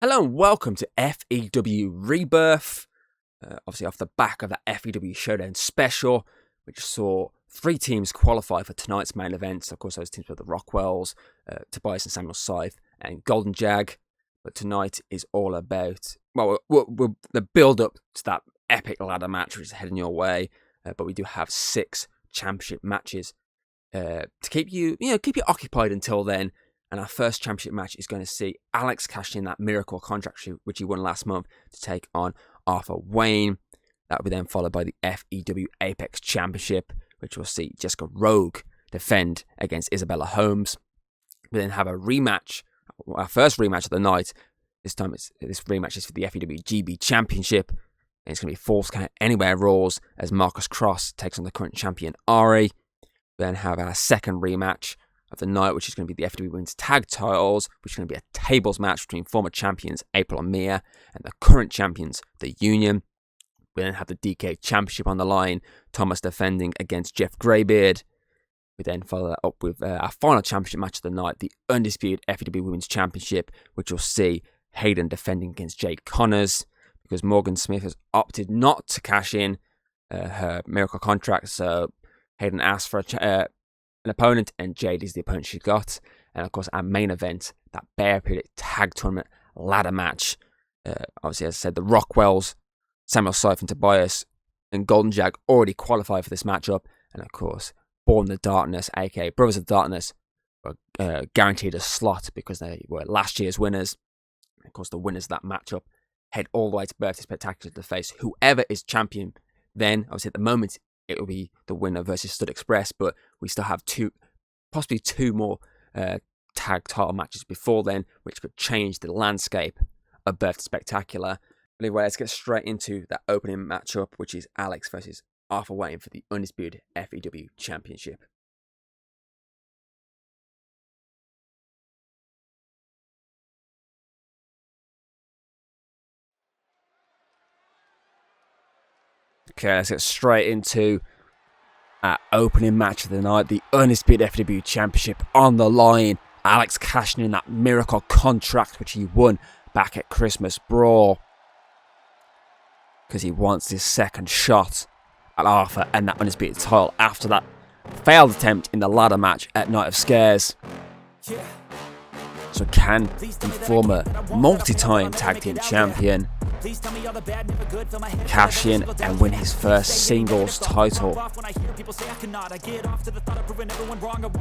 Hello and welcome to FEW Rebirth. Obviously off the back of that FEW Showdown special, which saw 3 teams qualify for tonight's main events. Of course, those teams were the Rockwells, Tobias and Samuel Scythe, and Golden Jag. But tonight is all about, the build-up to that epic ladder match, which is heading your way. But we do have 6 championship matches to keep you occupied until then. And our first championship match is going to see Alex cash in that miracle contract which he won last month to take on Arthur Wayne. That will be then followed by the FEW Apex Championship, which will see Jessica Rogue defend against Isabella Holmes. We then have a rematch, our first rematch of the night. This rematch is for the FEW GB Championship. And it's going to be Falls Count Anywhere Rules as Marcus Cross takes on the current champion Ari. We then have our second rematch of the night, which is going to be the FEW Women's Tag Titles, which is going to be a tables match between former champions April and Mia and the current champions, the Union. We then have the DK Championship on the line, Thomas defending against Jeff Greybeard. We then follow that up with our final championship match of the night, the Undisputed FEW Women's Championship, which will see Hayden defending against Jade Connors, because Morgan Smith has opted not to cash in her miracle contract, so Hayden asked for an opponent, and Jade is the opponent she got. And of course, our main event, that Bearaputic Tag Tournament ladder match. Obviously, as I said, the Rockwells, Samuel Scythe and Tobias, and Golden Jag already qualified for this matchup. And of course, Born the Darkness, aka Brothers of Darkness, were guaranteed a slot because they were last year's winners. And of course, the winners of that matchup head all the way to Birthday Spectacular to face whoever is champion. Then, obviously, at the moment, it will be the winner versus Stud Express, but we still have possibly two more tag title matches before then, which could change the landscape of Birthday Spectacular. Anyway, let's get straight into that opening matchup, which is Alex versus Arthur Wayne for the Undisputed FEW Championship. Okay, let's get straight into our opening match of the night, the Undisputed FEW Championship on the line. Alex cashing in that miracle contract which he won back at Christmas Brawl, because he wants his second shot at Arthur and that Undisputed title after that failed attempt in the ladder match at Night of Scares. So can the former multi-time tag team champion cash in and win his first singles title?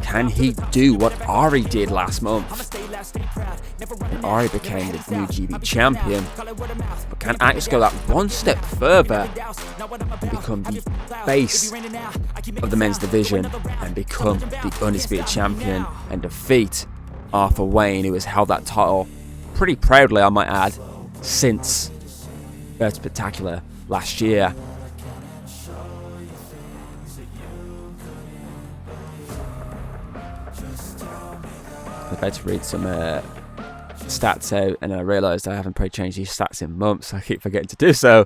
Can he do what Ari did last month? And Ari became the new GB champion. But can Alex go that one step further and become the face of the men's division and become the Undisputed champion and defeat Arthur Wayne, who has held that title pretty proudly, I might add, since Birthday Spectacular last year? I was about to read some stats out, and I realised I haven't probably changed these stats in months. I keep forgetting to do so.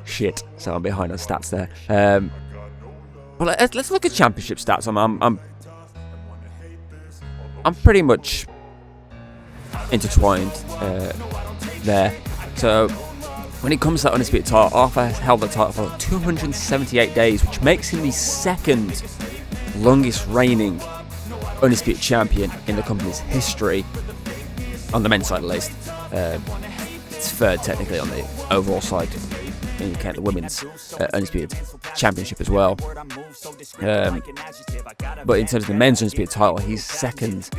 Shit, so I'm behind on stats there. Well, let's look at championship stats. I'm pretty much intertwined there. So when it comes to that Undisputed title, Arthur has held the title for 278 days, which makes him the second longest reigning Undisputed champion in the company's history, on the men's side at least. It's third technically on the overall side, and you count the women's Undisputed championship as well. But in terms of the men's Undisputed title, he's second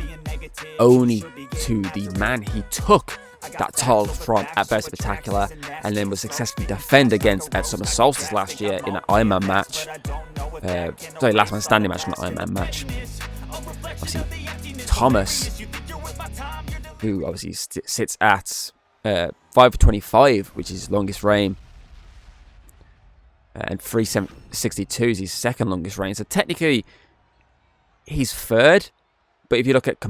only to the man he took that title from at Birthday Spectacular and then was successfully defend against at Summer Solstice last year in an Iron Man match. Last man standing match, not Iron Man match. Obviously, Thomas, who obviously sits at 525, which is his longest reign, and 362 is his second longest reign. So technically, he's third. But if you look at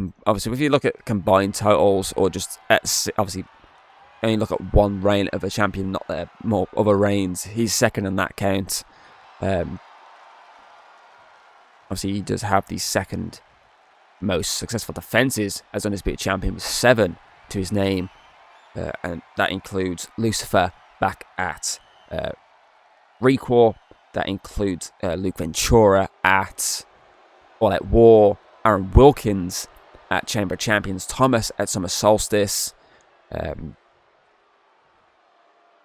combined totals, or just obviously only look at one reign of a champion, not more other reigns, he's second in that count. Obviously, he does have the second most successful defenses as Undisputed champion with 7 to his name. and that includes Lucifer back at Requor. That includes Luke Ventura at All Out War, Aaron Wilkins at Chamber of Champions, Thomas at Summer Solstice.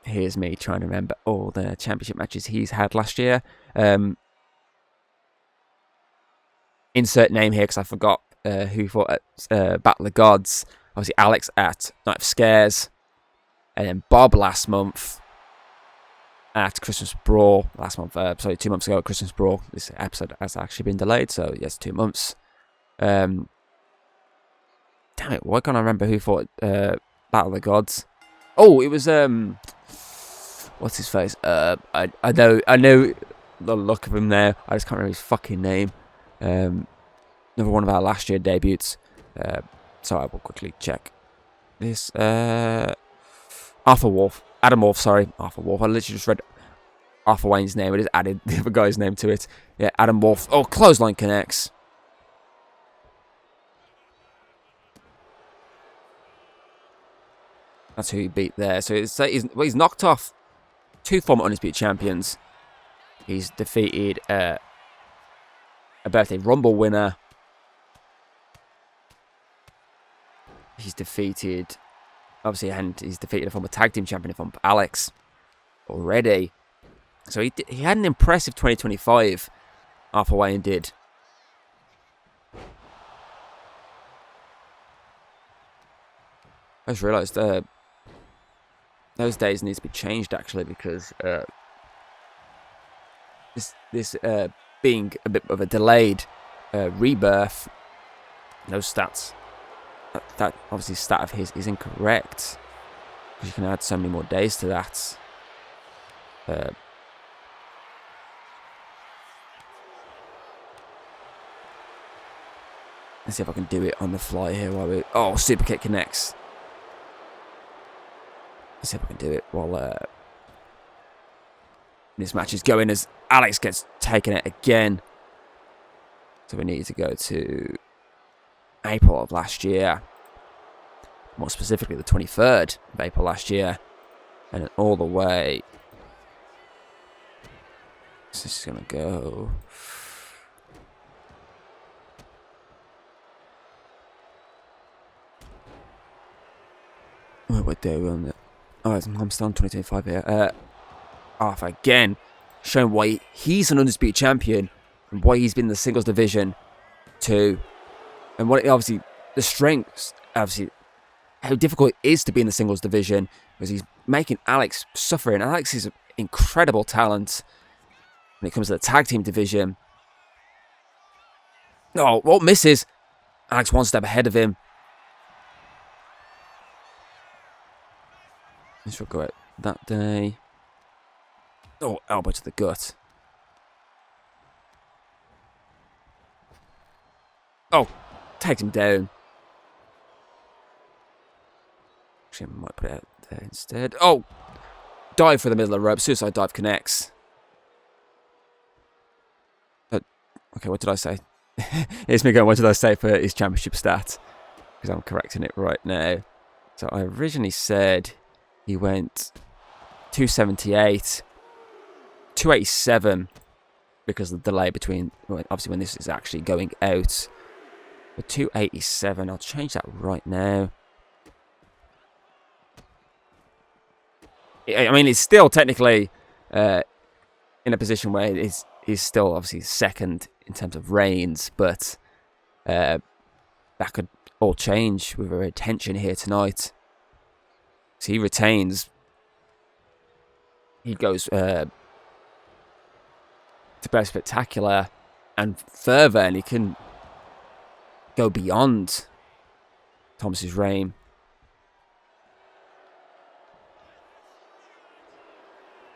Here's me trying to remember all the championship matches he's had last year. Insert name here because I forgot who fought at Battle of Gods. Obviously Alex at Night of Scares. And then Bob last month at Christmas Brawl. 2 months ago at Christmas Brawl. This episode has actually been delayed, so yes, 2 months. Damn it, why can't I remember who fought Battle of the Gods? Oh, it was what's his face? I know the look of him there. I just can't remember his fucking name. Another one of our last year debuts. So I will quickly check this. Arthur Wolf. Adam Wolf, sorry. Arthur Wolf. I literally just read Arthur Wayne's name. I just added the other guy's name to it. Yeah, Adam Wolf. Oh, clothesline connects. That's who he beat there. So he's knocked off 2 former Undisputed champions. He's defeated a birthday Rumble winner. He's defeated, obviously, and he's defeated a former tag team champion from Alex already. So he had an impressive 2025. Arthur Wayne did. I just realised those days need to be changed actually, because this being a bit of a delayed rebirth, those stats. That obviously stat of his is incorrect, because you can add so many more days to that. Let's see if I can do it on the fly here while we... Oh, super kick connects. Let's see if I can do it while this match is going, as Alex gets taken out again. So we need to go to April of last year, more specifically the 23rd of April last year, and then all the way. So this is gonna go. What we're doing? Oh, I'm still on 2025 here. Arthur again, showing why he's an Undisputed champion and why he's been in the singles division too. And what obviously the strengths, obviously how difficult it is to be in the singles division, because he's making Alex suffer. And Alex is an incredible talent when it comes to the tag team division. Oh, what misses? Alex one step ahead of him. This will go out that day. Oh, elbow to the gut. Oh, takes him down. Actually, I might put it out there instead. Oh, dive for the middle of the rope. Suicide dive connects. Okay, what did I say? It's me going, what did I say for his championship stat? Because I'm correcting it right now. So I originally said he went 278, 287, because of the delay between, obviously, when this is actually going out. But 287, I'll change that right now. I mean, he's still technically in a position where he's still obviously second in terms of reigns, but that could all change with a retention here tonight. So he retains. He goes to Best Spectacular and further, and he can go beyond Thomas's reign.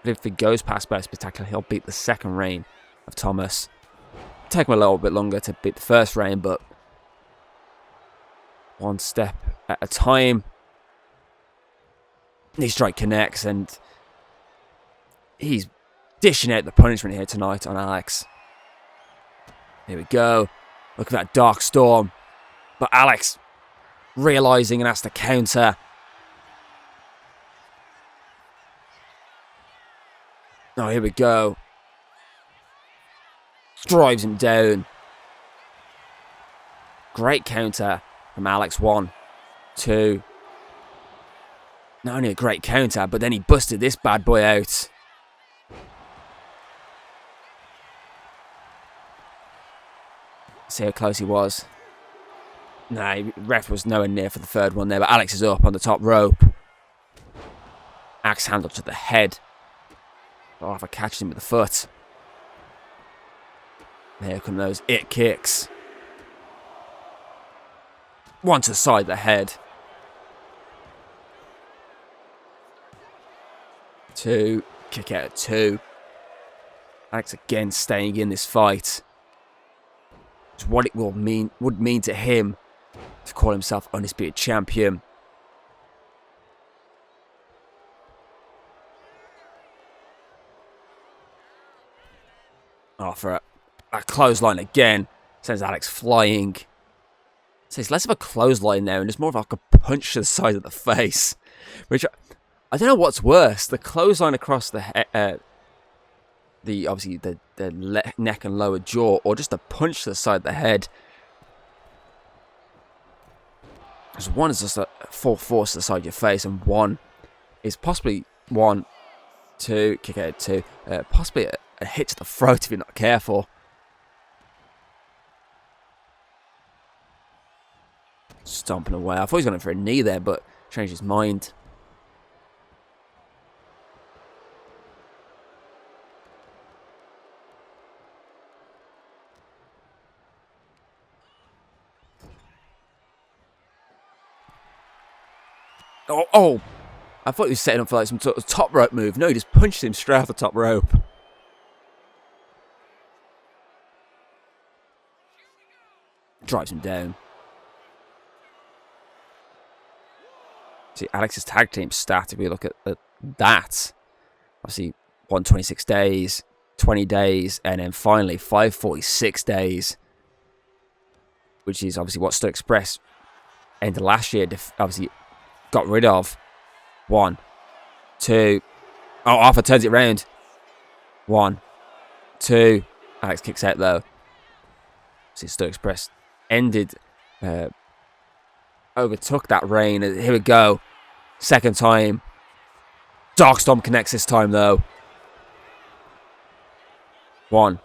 But if he goes past Best Spectacular, he'll beat the second reign of Thomas. Take him a little bit longer to beat the first reign, but one step at a time. Knee strike connects, and he's dishing out the punishment here tonight on Alex. Here we go. Look at that dark storm. But Alex, realising and has to counter. Oh, here we go. Drives him down. Great counter from Alex. 1, 2. Not only a great counter, but then he busted this bad boy out. See how close he was. Nah, ref was nowhere near for the third one there, but Alex is up on the top rope. Axe handle to the head. Arthur catches him with the foot. There come those it kicks. One to the side of the head. 2. Kick out at 2. Alex again staying in this fight. It's what it would mean to him to call himself Undisputed Champion. For a clothesline again. Sends Alex flying. So it's less of a clothesline now and it's more of like a punch to the side of the face. Which I don't know what's worse. The clothesline across the head. Obviously the neck and lower jaw, or just a punch to the side of the head. Because one is just a full force to the side of your face, and one is possibly 1, 2, kick out 2, possibly a hit to the throat if you're not careful. Stomping away. I thought he was going for a knee there, but changed his mind. Oh! I thought he was setting up for like some sort of top rope move. No, he just punched him straight off the top rope. Drives him down. See, Alex's tag team stat, if we look at that, obviously 126 days, 20 days, and then finally 546 days, which is obviously what Stoke Express ended last year, obviously got rid of. 1, 2. Oh, Arthur turns it round. 1, 2. Alex kicks out though. See, Stoke Express overtook that reign. Here we go. Second time. Darkstorm connects this time though. 1,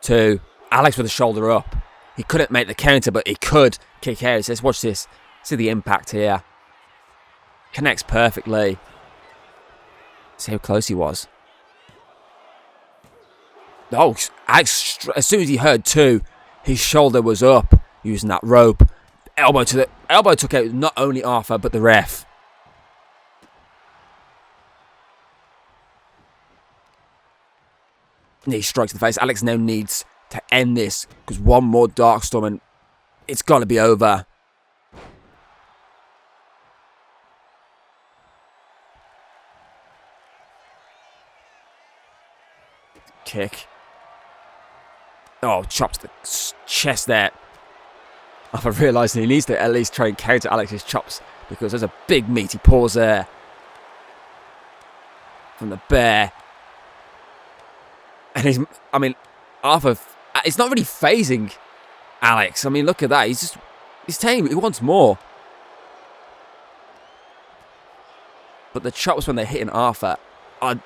2. Alex with the shoulder up. He couldn't make the counter, but he could kick out. Let's watch this. See the impact here. Connects perfectly. See how close he was. Oh, Alex, as soon as he heard 2, his shoulder was up using that rope. Elbow took out not only Arthur, but the ref. Knee strikes the face. Alex now needs to end this, because one more Darkstorm and it's got to be over. Kick. Oh, chops the chest there. I've realised he needs to at least try and counter Alex's chops, because there's a big meaty pause there from the bear. And Arthur, it's not really phasing Alex. I mean, look at that. He's telling him he wants more. But the chops when they're hitting Arthur are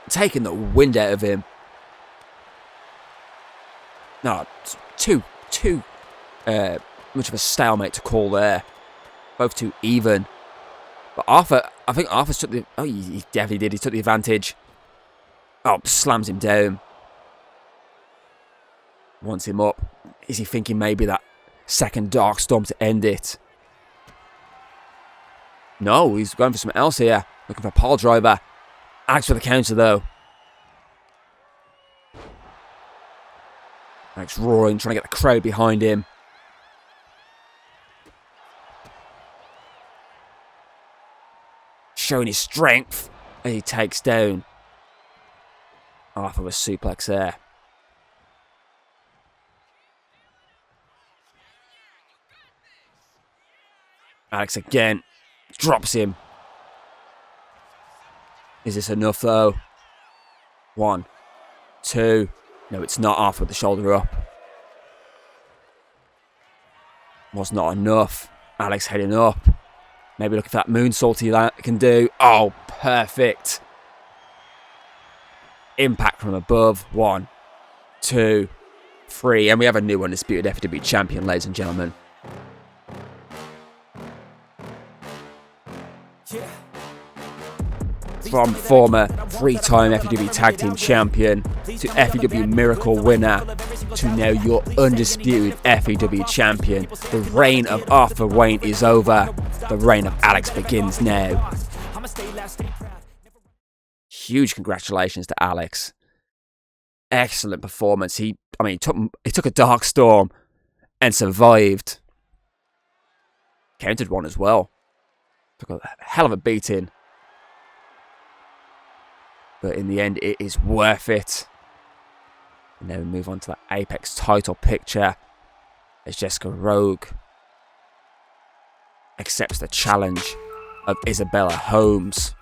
taking the wind out of him. No, too much of a stalemate to call there. Both too even. But Arthur, I think Arthur took the... Oh, he definitely did. He took the advantage. Oh, slams him down. Wants him up. Is he thinking maybe that second Darkstorm to end it? No, he's going for something else here. Looking for a pile driver. Alex for the counter, though. Alex roaring, trying to get the crowd behind him. Showing his strength as he takes down Arthur with suplex there. Alex again drops him. Is this enough though? 1, 2. No, it's not off with the shoulder up. Was not enough. Alex heading up. Maybe look at that moonsault he can do. Oh, perfect. Impact from above. 1, 2, 3. And we have a new Undisputed FW champion, ladies and gentlemen. From former 3-time FEW Tag Team Champion to FEW Miracle winner to now your Undisputed FEW Champion. The reign of Arthur Wayne is over. The reign of Alex begins now. Huge congratulations to Alex. Excellent performance. He took a dark storm and survived. Countered one as well. Took a hell of a beating. But in the end, it is worth it. And then we move on to the Apex title picture as Jessica Rogue accepts the challenge of Isabella Holmes.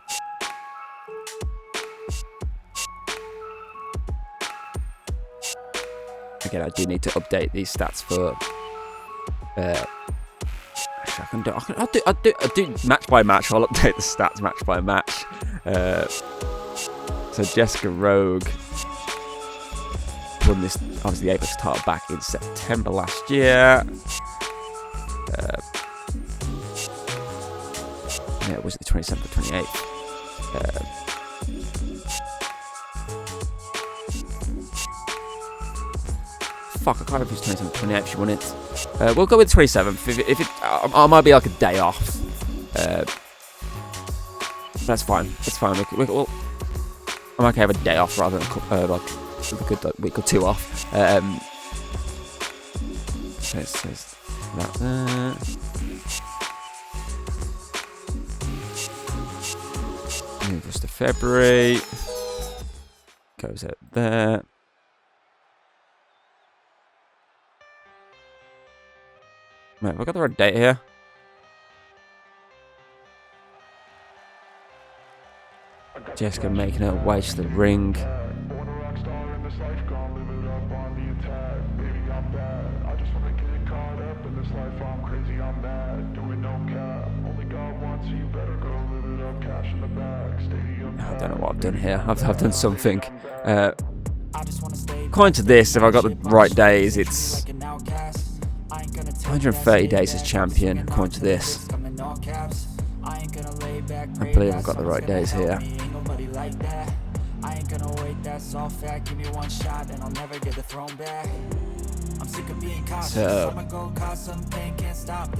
Again, I do need to update these stats for. I'll do match by match. I'll update the stats match by match. So Jessica Rogue won this, obviously, the Apex title back in September last year. Yeah, was it the 27th or 28th? Fuck, I can't remember if it's 27th or 28th. She won it. We'll go with 27th. I might be like a day off. That's fine. That's fine. We'll, I'm okay with a day off rather than like a good week or two off. So it says that there. Move us to February. Goes out there. Right, have I got the right date here? Jessica making her way to the ring. I don't know what I've done here. I've done something. According to this, if I got the right days, it's 130 days as champion, according to this. I believe I've got the right days here. So,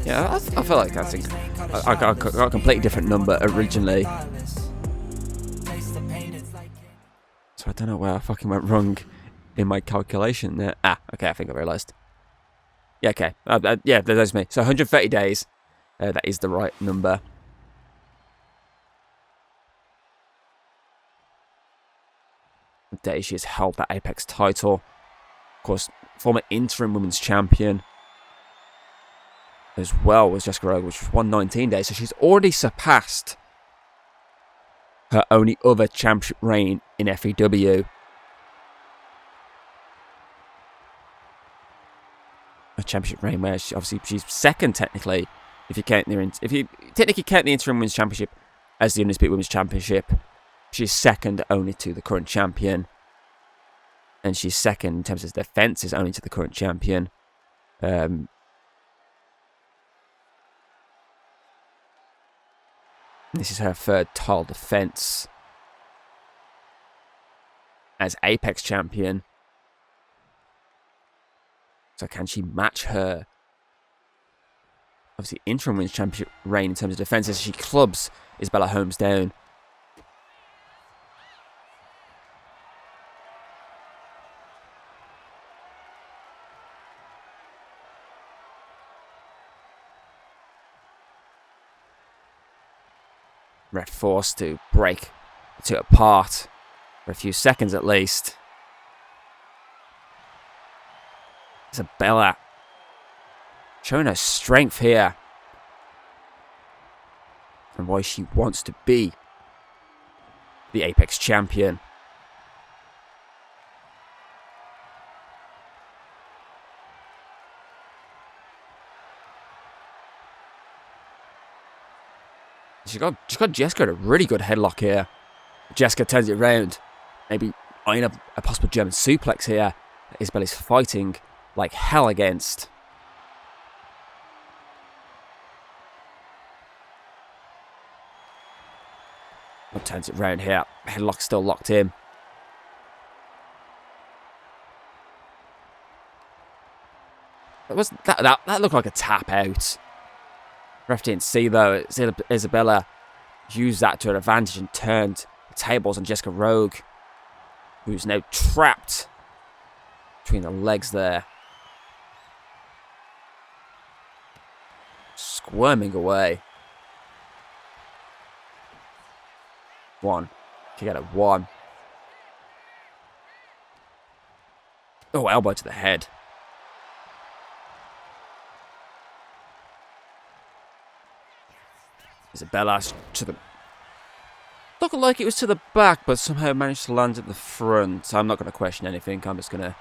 yeah, I feel like I think I got a completely different number originally. So I don't know where I fucking went wrong in my calculation there. Okay, I think I realised. Yeah, okay. Yeah, there's me. So 130 days. That is the right number. The day she has held that Apex title. Of course, former interim women's champion as well was Jessica Rogue, which was 119 days. So she's already surpassed her only other championship reign in FEW. A championship reign where she's second technically, if you technically count the interim women's championship as the Undisputed Women's Championship. She's second only to the current champion. And she's second in terms of defences only to the current champion. This is her third title defence as Apex champion. So can she match her, obviously, interim women's championship reign in terms of defences? She clubs Isabella Holmes down. Ref forced to break the two apart for a few seconds at least. Isabella showing her strength here and why she wants to be the Apex champion. She got Jessica in a really good headlock here. Jessica turns it around. Maybe eyeing up a possible German suplex here. Isabella's fighting like hell against. Turns it round here. Headlock still locked in. That looked like a tap out. Ref didn't see though. Isabella used that to her advantage and turned the tables on Jessica Rogue, who's now trapped between the legs there. Squirming away. One. Kick out at one. Oh, elbow to the head. Isabella to the... Looked like it was to the back, but somehow managed to land at the front. So I'm not going to question anything. I'm just going to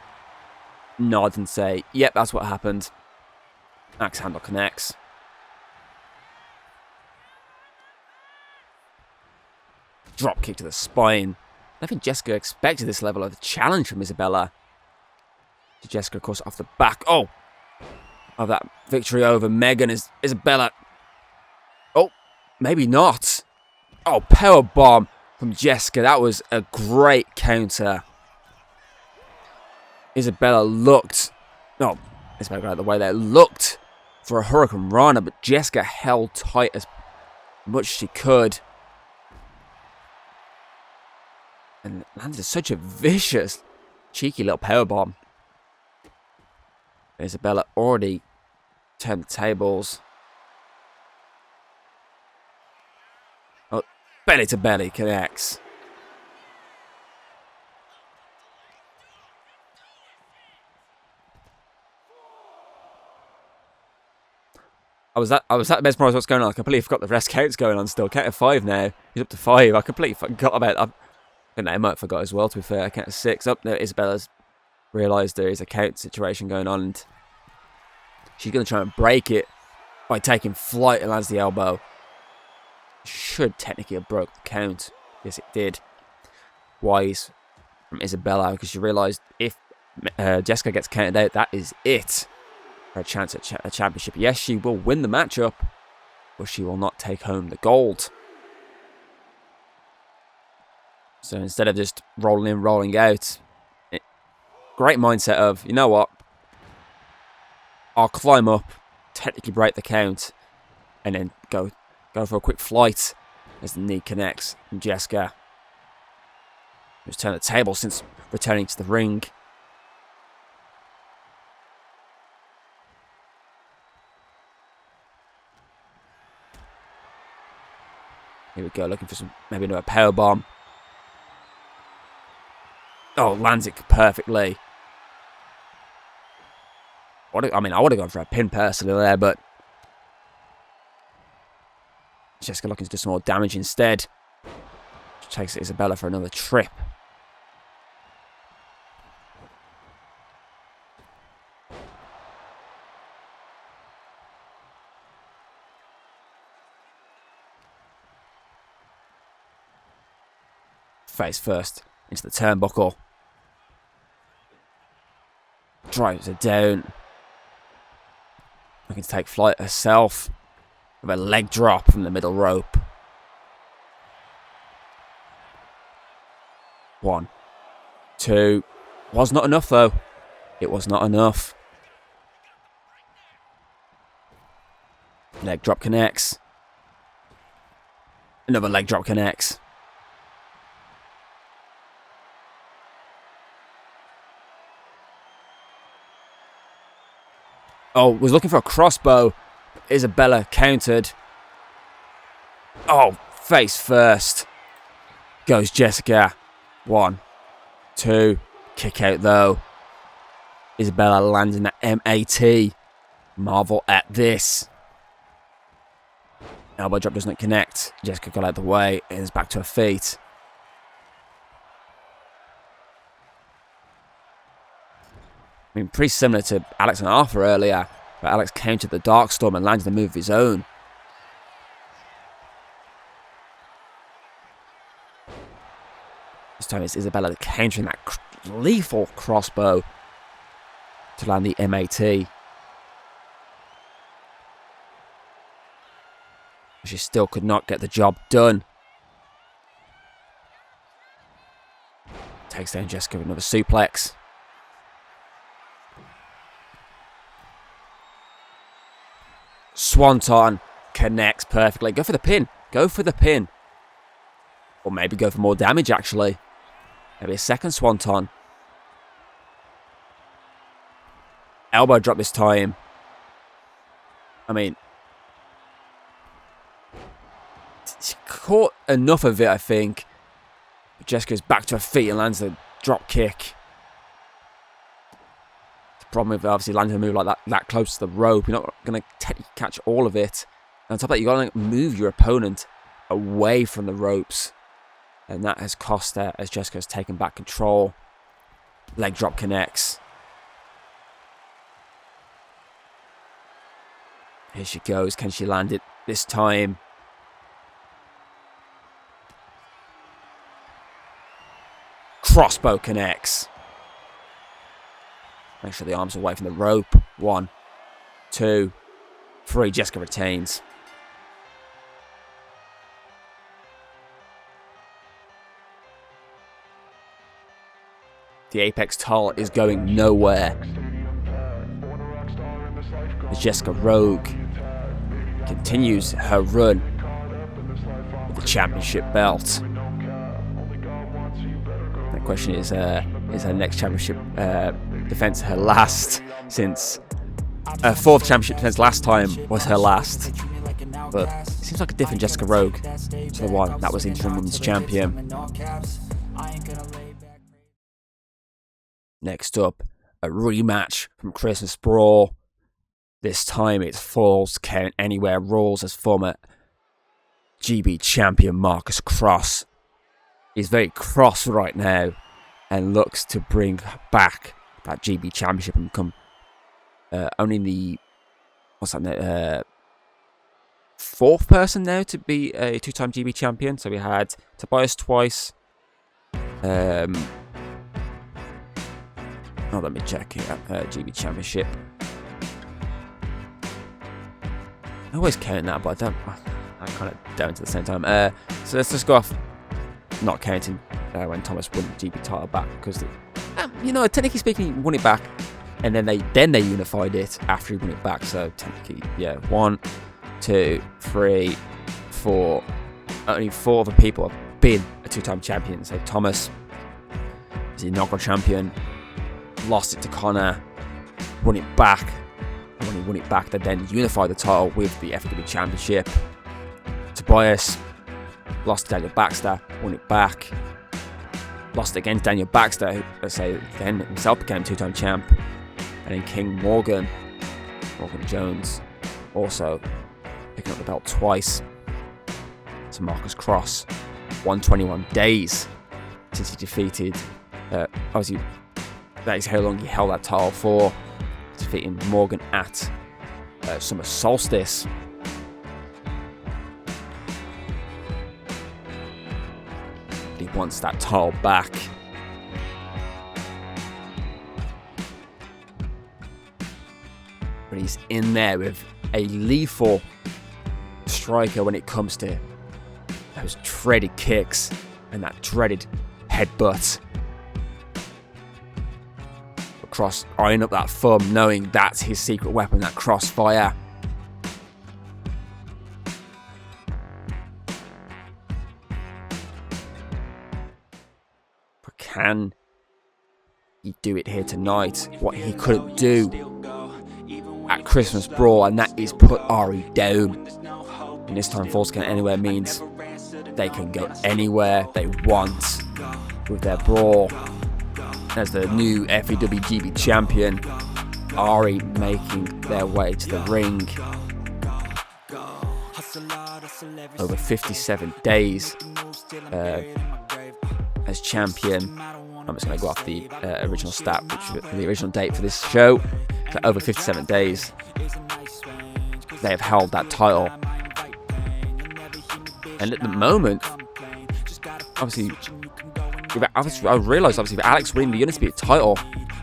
nod and say, yep, that's what happened. Axe handle connects. Drop kick to the spine. I think Jessica expected this level of challenge from Isabella. Jessica, of course, off the back. Oh! Of that victory over Megan is Isabella. Oh, maybe not. Oh, power bomb from Jessica. That was a great counter. Isabella looked... Oh, Isabella got out of the way there. Looked for a Hurricane Rana, but Jessica held tight as much as she could. And landed such a vicious, cheeky little powerbomb. Isabella already turned the tables. Oh, belly to belly connects. I was that mesmerised what's going on. I completely forgot the rest count's going on still. Count of 5 now. He's up to 5. I completely forgot about it. I might have forgot as well, to be fair. Count of 6. Up there, Isabella's realised there is a count situation going on, and she's going to try and break it by taking flight and lands the elbow. Should technically have broke the count. Yes, it did. Wise from Isabella, because she realised if Jessica gets counted out, that is it. Her chance at a championship. Yes, she will win the matchup, but she will not take home the gold. So instead of just rolling in, rolling out, great mindset of, you know what, I'll climb up, technically break the count, and then go for a quick flight as the knee connects from Jessica, who's turned the table since returning to the ring. Here we go, looking for some, maybe another power bomb. Oh, lands it perfectly. I mean, I would have gone for a pin personally there, but Jessica looking to do some more damage instead. Which takes Isabella for another trip. Face first into the turnbuckle. Drives her down. Looking to take flight herself. With a leg drop from the middle rope. 1, 2. Was not enough though. It was not enough. Leg drop connects. Another leg drop connects. Oh, was looking for a crossbow. Isabella countered. Oh, face first. Goes Jessica. 1, 2. Kick out though. Isabella lands in that MAT. Marvel at this. Elbow drop doesn't connect. Jessica got out of the way and is back to her feet. I mean, pretty similar to Alex and Arthur earlier, but Alex countered the Darkstorm and landed a move of his own. time it's Isabella countering that lethal crossbow to land the MAT. She still could not get the job done. Takes down Jessica with another suplex. Swanton connects perfectly. Go for the pin. Go for the pin. Or maybe go for more damage, actually. Maybe a second Swanton. Elbow drop this time. I mean, she caught enough of it, I think. But Jessica's back to her feet and lands a drop kick. The problem with obviously landing a move like that close to the rope, you're not going to technically catch all of it. And on top of that, you've got to move your opponent away from the ropes. And that has cost her as Jessica's taken back control. Leg drop connects. Here she goes. Can she land it this time? Crossbow connects. Make sure the arms are away from the rope. 1, 2, 3. Jessica retains. The Apex towel is going nowhere. As Jessica Rogue continues her run with the championship belt. The question is her next championship defense her last, since her 4th championship defense last time was her last. But it seems like a different Jessica Rogue to the one that was interim women's champion. Next up, a rematch from Christmas Brawl. This time it's Falls Count Anywhere rules as former GB champion Marcus Cross is very cross right now and looks to bring back that GB championship and become only the 4th person now to be a 2-time GB champion. So we had Tobias twice. Let me check here. GB championship. I always count that, but I kind of don't at the same time. So let's just go off not counting when Thomas won the GB title back, because technically speaking, he won it back, and then they unified it after he won it back. So technically, yeah, 1, 2, 3, 4. Only 4 other people have been a 2-time champion. So Thomas is the inaugural champion, lost it to Connor, won it back. And when he won it back, they then unified the title with the FW Championship. Tobias lost to Daniel Baxter, won it back. Lost against Daniel Baxter, who, then himself became 2-time champ. And then King Morgan Jones, also picking up the belt twice. To Marcus Cross, 121 days since he defeated. Obviously, that is how long he held that title for. Defeating Morgan at Summer Solstice. He wants that title back. But he's in there with a lethal striker when it comes to those dreaded kicks and that dreaded headbutt. Cross eyeing up that thumb, knowing that's his secret weapon, that crossfire. But can he do it here tonight? What he couldn't do at Christmas Brawl, and that is put Ari down. And this time Falls Count Anywhere means they can go anywhere they want with their brawl. As the new FEW GB champion, Ari making their way to the ring. Over 57 days as champion. I'm just going to go off the original stat, which the original date for this show. So over 57 days, they have held that title. And at the moment, obviously, I realised, obviously, with Alex winning the Undisputed title,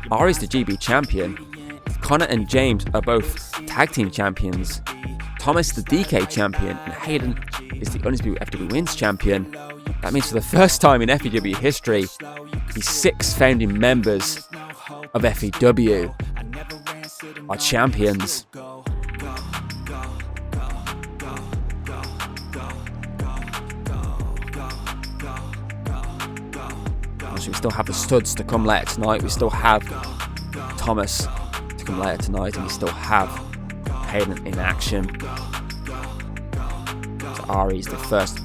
Ari's the GB champion. Connor and James are both tag team champions. Thomas the DK champion, and Hayden is the Undisputed FW Wins champion. That means for the first time in FEW history, the 6 founding members of FEW are champions. We still have the studs to come later tonight. We still have Thomas to come later tonight, and we still have Hayden in action. So Ari is the first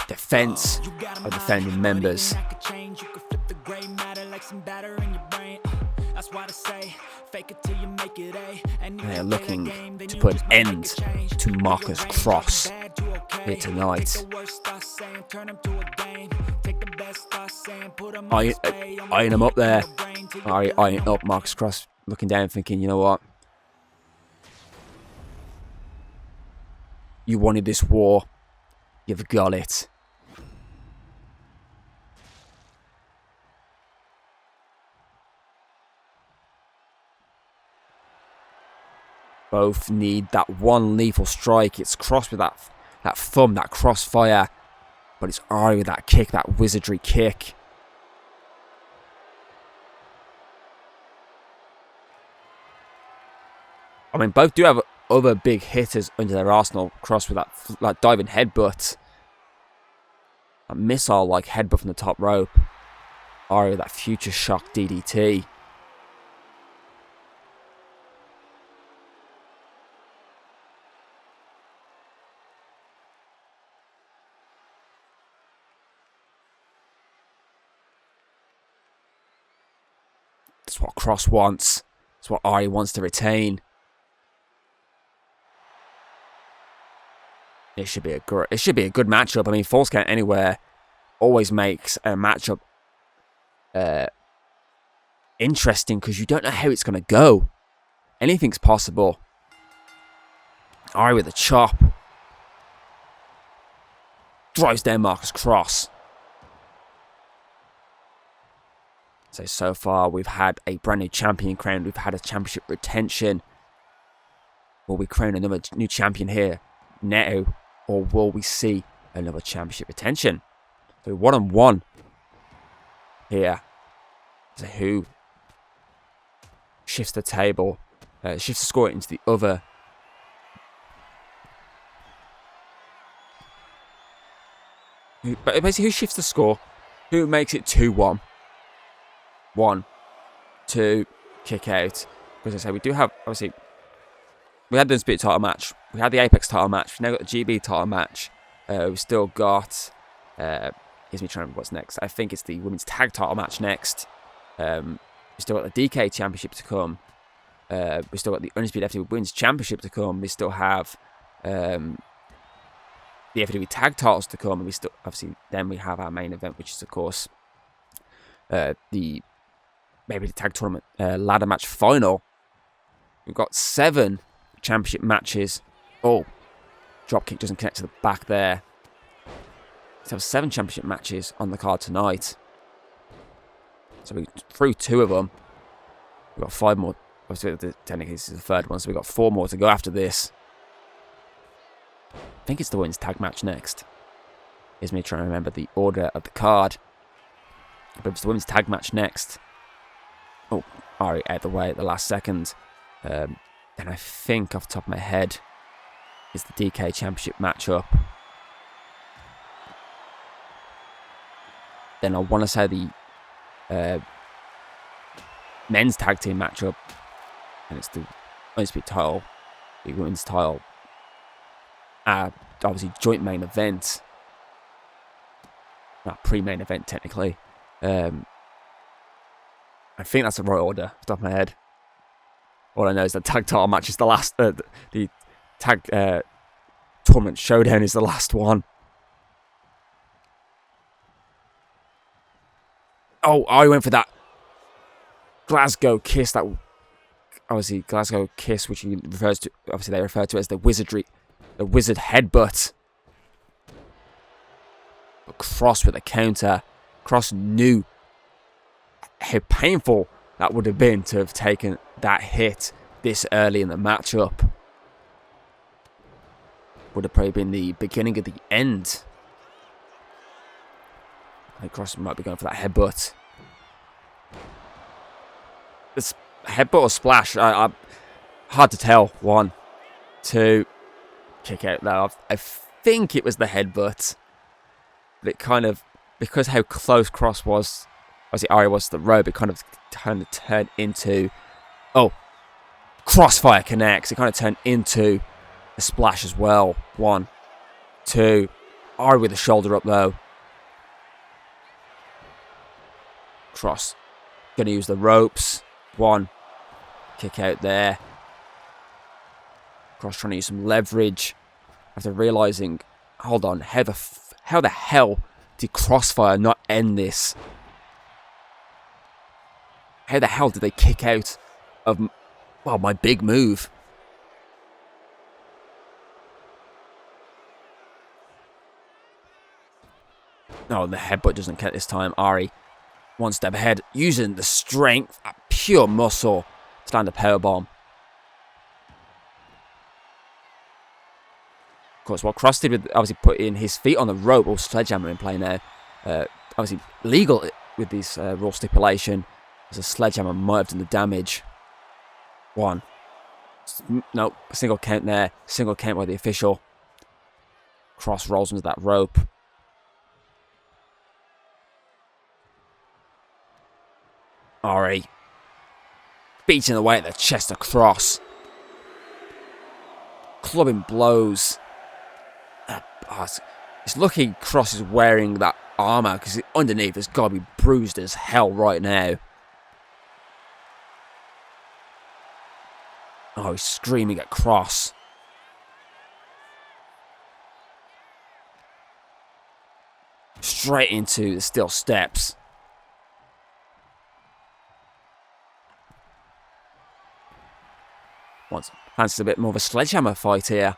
defense of the founding members. They are looking to put an end to Marcus Cross here tonight. Eyeing him up there. Eyeing up Marcus Cross, looking down, thinking, you know what? You wanted this war. You've got it. Both need that one lethal strike. It's Cross with that thumb, that crossfire. But it's Ari with that kick, that wizardry kick. I mean, both do have other big hitters under their arsenal. Cross with that diving headbutt. A missile-like headbutt from the top rope. Ari with that future shock DDT. That's what Cross wants. That's what Ari wants to retain. It should be a good matchup. I mean, Falls Count Anywhere always makes a matchup interesting because you don't know how it's going to go. Anything's possible. Ari with a chop. Drives down Marcus Cross. So far we've had a brand new champion crowned. We've had a championship retention. Will we crown another new champion here now? Or will we see another championship retention? So 1-on-1 here. So who shifts the table, shifts the score into the other. Basically, who shifts the score? Who makes it 2-1? 1, 2, kick out. Because I say, we do have, obviously, we had the Undisputed title match. We had the Apex title match. We've now got the GB title match. We've still got, here's me trying to remember what's next. I think it's the Women's Tag title match next. We've still got the DK Championship to come. We've still got the Undisputed FW Women's Championship to come. We still have the FW Tag titles to come. And we still, obviously, then we have our main event, which is, of course, the Rebirth Tag Tournament ladder match final. We've got 7 championship matches. Oh, dropkick doesn't connect to the back there. Let's have 7 championship matches on the card tonight. So we threw 2 of them. We've got 5 more. Obviously, technically this is the 3rd one, so we've got 4 more to go after this. I think it's the women's tag match next. Here's me trying to remember the order of the card. But it's the women's tag match next. Oh, Ari out of the way at the last second. Then I think off the top of my head is the DK Championship matchup. Then I want to say the men's tag team matchup. And it's the Undisputed title, the women's title. Obviously joint main event. Not pre-main event technically. I think that's the right order off the top of my head. All I know is the tag title match is the last. The tag tournament showdown is the last one. Oh, I went for that Glasgow kiss. That obviously Glasgow kiss, which he refers to. Obviously, they refer to as the wizard headbutt. But Cross with a counter. Cross knew how painful that would have been to have taken that hit this early in the matchup. Would have probably been the beginning of the end. I think Cross might be going for that headbutt. It's headbutt or splash? Hard to tell. 1, 2, kick out there. I think it was the headbutt. But it kind of, because how close Cross was, obviously Ari was to the rope, it kind of turned into, oh, crossfire connects. It kind of turned into a splash as well. 1, 2, Ari with the shoulder up though. Cross going to use the ropes. 1, kick out there. Cross trying to use some leverage after realizing, hold on, how the hell did Crossfire not end this? How the hell did they kick out of, well, my big move? No, the headbutt doesn't count this time. Ari, 1 step ahead, using the strength, pure muscle, to land a powerbomb. Of course, what Cross did with obviously putting his feet on the rope, or sledgehammer in play now, obviously legal with this rule stipulation, as a sledgehammer might have done the damage. 1. No, single count there. Single count by the official. Cross rolls into that rope. Ari beating away at the chest of Cross. Clubbing blows. It's lucky Cross is wearing that armour, because underneath it's got to be bruised as hell right now. Oh, he's screaming at Cross. Straight into the steel steps. Fancies a bit more of a sledgehammer fight here.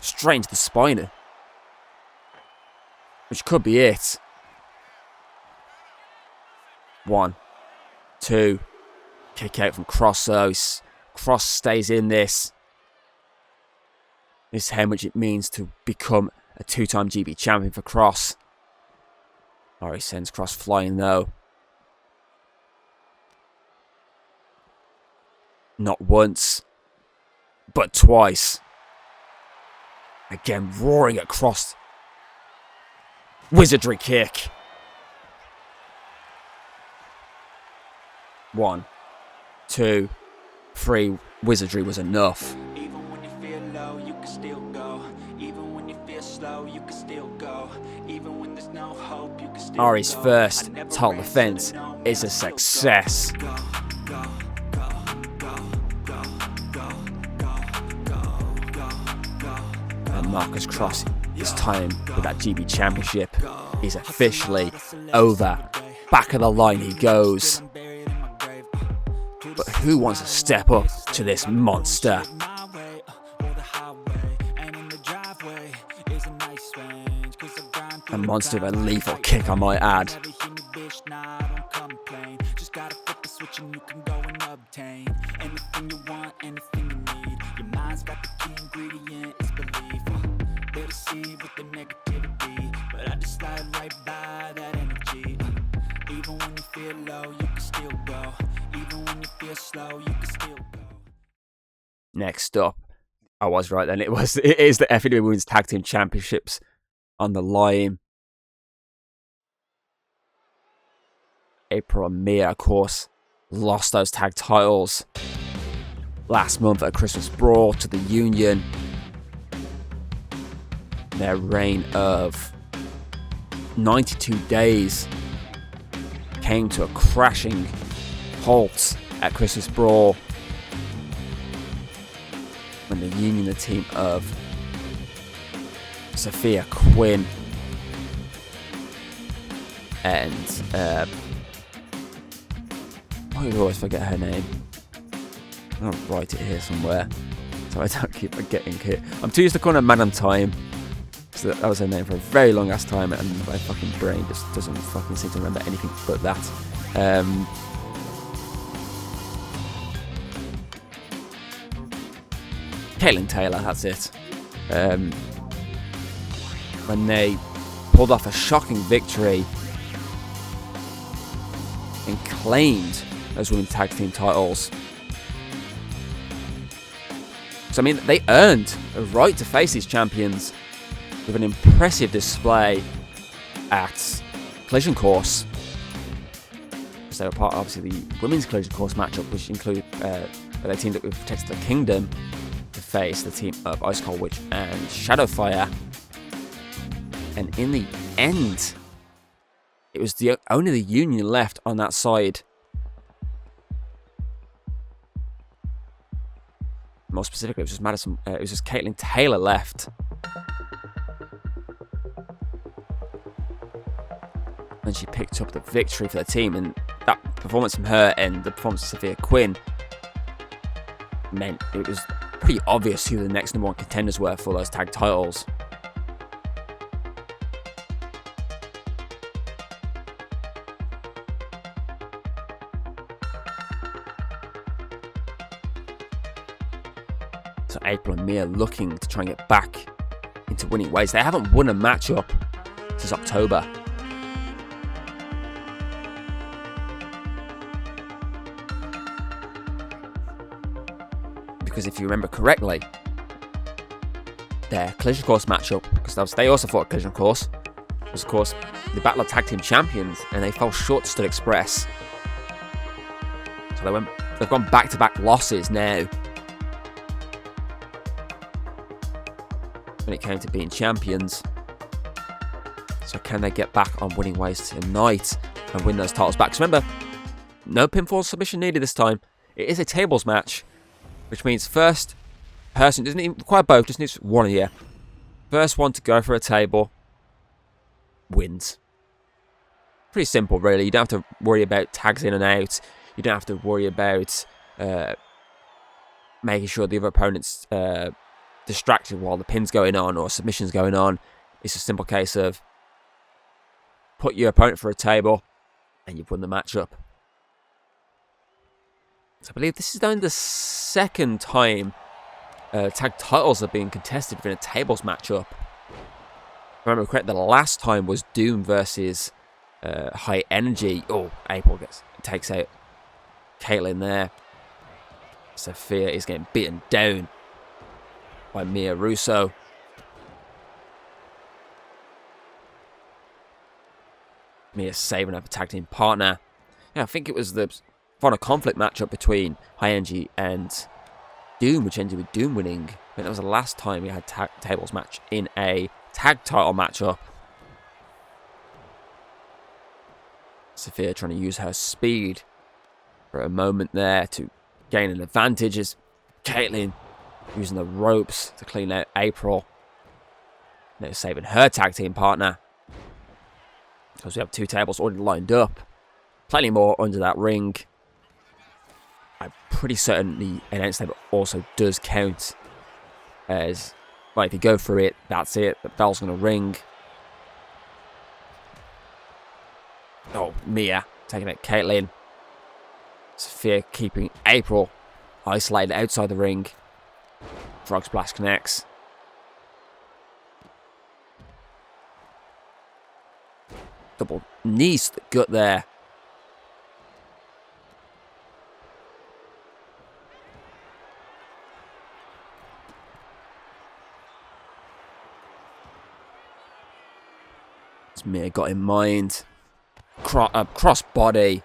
Straight into the spine. Which could be it. 1, 2. Kick out from Cross though. Cross stays in this. This is how much it means to become a 2-time GB champion for Cross. Ari sends Cross flying though. Not once, but twice. Again, roaring at Cross. Wizardry kick. 1, 2, 3. Wizardry was enough. Even when you feel low, you can still go. Even when you feel slow, you can still go. Even when there's no hope, you can still Ari's go. first title defense is a success. And Marcus Cross, his time with that GB Championship is officially over. Back of the line he goes. But who wants to step up to this monster? A monster with a lethal kick, I might add. Next up, I was right then. It is the FEW Women's Tag Team Championships on the line. April and Mia, of course, lost those tag titles last month at Christmas Brawl to the Union. Their reign of 92 days came to a crashing halt at Christmas Brawl when the Union, the team of Sophia Quinn and I always forget her name. I'll write it here somewhere so I don't keep forgetting it. I'm too used to calling her Man on Time, So that was her name for a very long ass time, and my fucking brain just doesn't fucking seem to remember anything but that. Caitlin Taylor, that's it. When they pulled off a shocking victory and claimed those women's tag team titles. So I mean, they earned a right to face these champions with an impressive display at Collision Course. So they were part of, obviously, the women's Collision Course matchup, which included they teamed up with Protect the Kingdom to face the team of Ice Cold Witch and Shadowfire. And in the end, it was only the Union left on that side. More specifically, it was just it was just Caitlin Taylor left. And she picked up the victory for the team, and that performance from her and the performance of Sophia Quinn meant it was pretty obvious who the next #1 contenders were for those tag titles. So April and Mia looking to try and get back into winning ways. They haven't won a matchup since October. Because if you remember correctly, their Collision Course matchup, because they also fought Collision Course, was of course the Battle of Tag Team Champions, and they fell short to Stud Express. So they've gone back-to-back losses now when it came to being champions. So can they get back on winning ways tonight and win those titles back? So remember, no pinfall submission needed this time. It is a tables match, which means first person, doesn't even require both, just needs one of you. First one to go for a table wins. Pretty simple, really. You don't have to worry about tags in and out. You don't have to worry about making sure the other opponent's distracted while the pin's going on or submission's going on. It's a simple case of put your opponent for a table and you've won the matchup. So I believe this is only the second time tag titles are being contested within a tables matchup. If I remember correctly, the last time was Doom versus High Energy. Oh, April takes out Caitlin there. Sophia is getting beaten down by Mia Russo. Mia saving up a tag team partner. Yeah, I think it was the final conflict matchup between High Energy and Doom, which ended with Doom winning. I think that was the last time we had tables match in a tag title matchup. Sophia trying to use her speed for a moment there to gain an advantage as Caitlin using the ropes to clean out April. Now saving her tag team partner, because we have two tables already lined up. Plenty more under that ring. I'm pretty certain the announce table also does count as, well, if you go for it, that's it. The bell's going to ring. Oh, Mia taking out Caitlin. Sophia keeping April isolated outside the ring. Frog Splash connects. Double knees to the gut there. As Mia got in mind. Cross body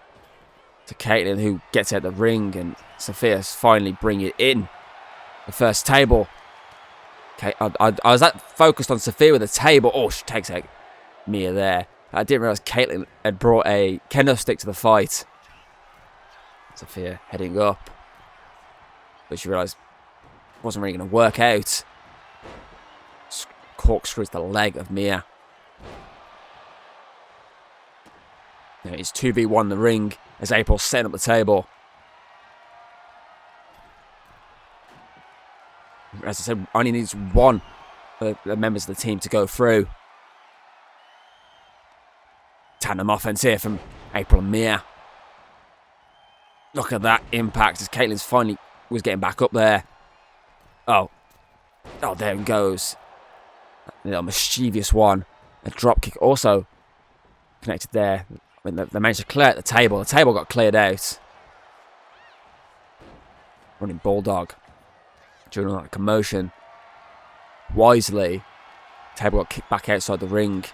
to Caitlin, who gets out the ring, and Sophia's finally bring it in. The first table. Okay, I was that focused on Sophia with the table. Oh, she takes out Mia there. I didn't realise Caitlin had brought a kendo stick to the fight. Sophia heading up. But she realised it wasn't really going to work out. Corkscrews the leg of Mia. Now it's 2v1 the ring as April's setting up the table. As I said, only needs one the members of the team to go through. Tandem offense here from April and Mia. Look at that impact as Caitlin's finally was getting back up there. Oh, there it goes. A little mischievous one. A drop kick also connected there. I mean, they managed to clear out the table. The table got cleared out. Running Bulldog. During all that commotion. Wisely, the table got kicked back outside the ring.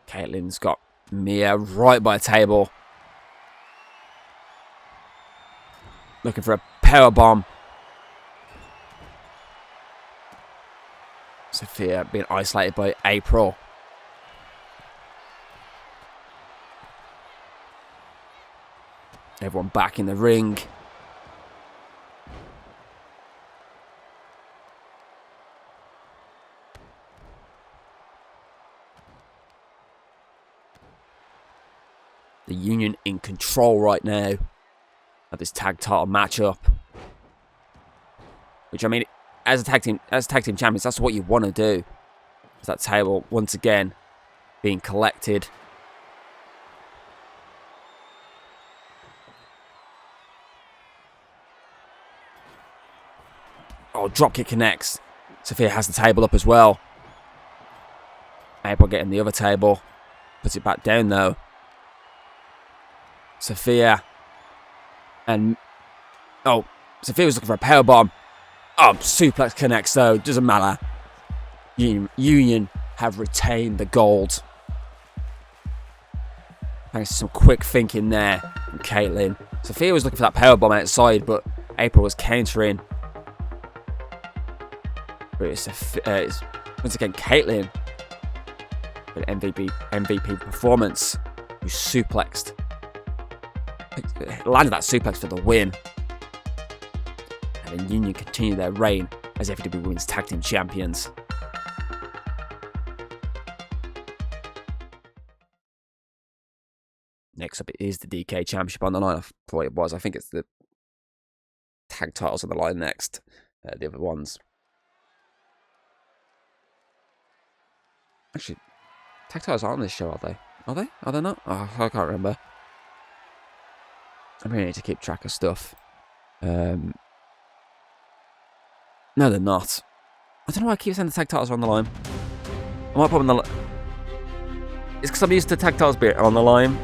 Caitlin's got Mia right by the table. Looking for a power bomb. Sophia being isolated by April. Everyone back in the ring. The Union in control right now of this tag title matchup. Which, I mean, as tag team champions, that's what you want to do. That table once again being collected. Oh, dropkick connects. Sophia has the table up as well. April getting the other table. Puts it back down though. Sophia. And... oh, Sophia was looking for a powerbomb. Oh, suplex connects though. Doesn't matter. Union have retained the gold. Thanks to some quick thinking there from Caitlin. Sophia was looking for that powerbomb outside, but April was countering. But it's once again Caitlin with MVP performance, who suplexed, landed that suplex for the win. And then Union continue their reign as FW Women's Tag Team Champions. Next up is the DK Championship on the line. I thought it was. I think it's the tag titles on the line next. The other ones. Actually, tag titles aren't on this show, are they? Are they? Are they not? Oh, I can't remember. I really need to keep track of stuff. No, they're not. I don't know why I keep saying the tag titles are on the line. I might put them on the... it's because I'm used to tag titles being on the line.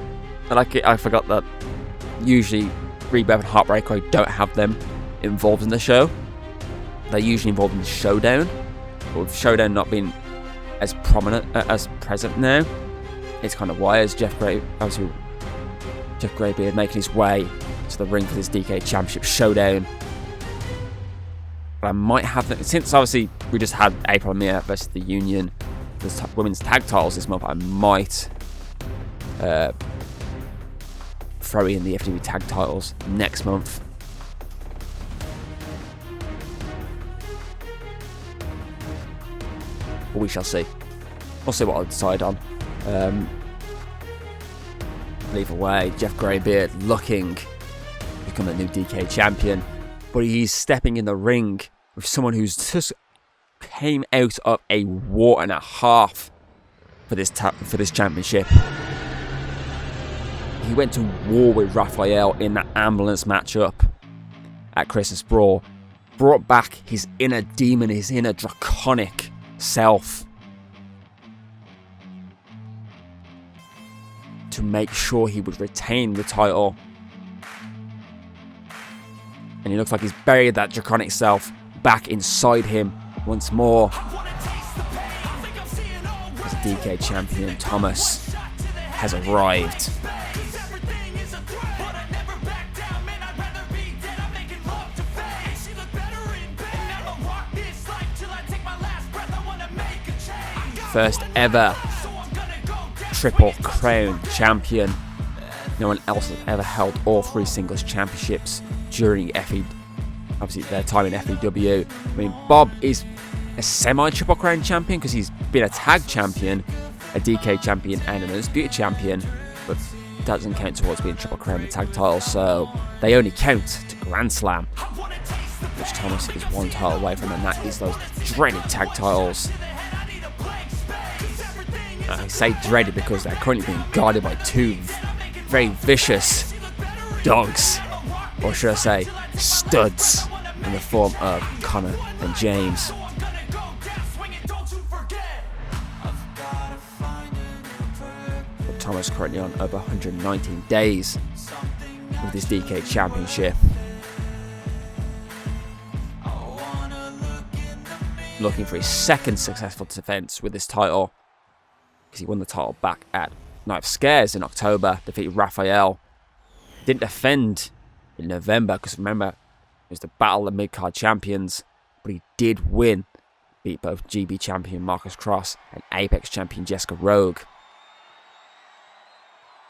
And I forgot that usually Rebirth and Heartbreaker don't have them involved in the show. They're usually involved in the Showdown. But with Showdown not being as prominent, as present now, it's kind of why, as Jeff Greybeard making his way to the ring for this DK Championship Showdown. But I might have them, since obviously we just had April and Mia versus the Union, the women's tag titles this month. I might throw in the FW tag titles next month. But we shall see. We'll see what I'll decide on. Either way, Jeff Greybeard looking to become the new DK champion. But he's stepping in the ring with someone who's just came out of a war and a half for this championship. He went to war with Raphael in that ambulance matchup at Christmas Brawl. Brought back his inner demon, his inner draconic self, to make sure he would retain the title. And he looks like he's buried that draconic self back inside him once more. As DK champion Thomas has arrived. First ever Triple Crown champion. No one else has ever held all three singles championships during obviously their time in FEW. I mean, Bob is a semi-Triple Crown champion because he's been a tag champion, a DK champion, and an Undisputed champion. But that doesn't count towards being Triple Crown tag titles, so they only count to Grand Slam, which Thomas is one title away from, and that is those dreaded tag titles. I say dreaded because they're currently being guarded by two very vicious dogs, or should I say studs, in the form of Connor and James. But Thomas currently on over 119 days with his DK Championship. Looking for his second successful defense with this title, because he won the title back at Night of Scares in October, defeated Raphael. Didn't defend in November, because remember, it was the Battle of Mid-Card Champions, but he did win, beat both GB champion Marcus Cross and Apex champion Jessica Rogue,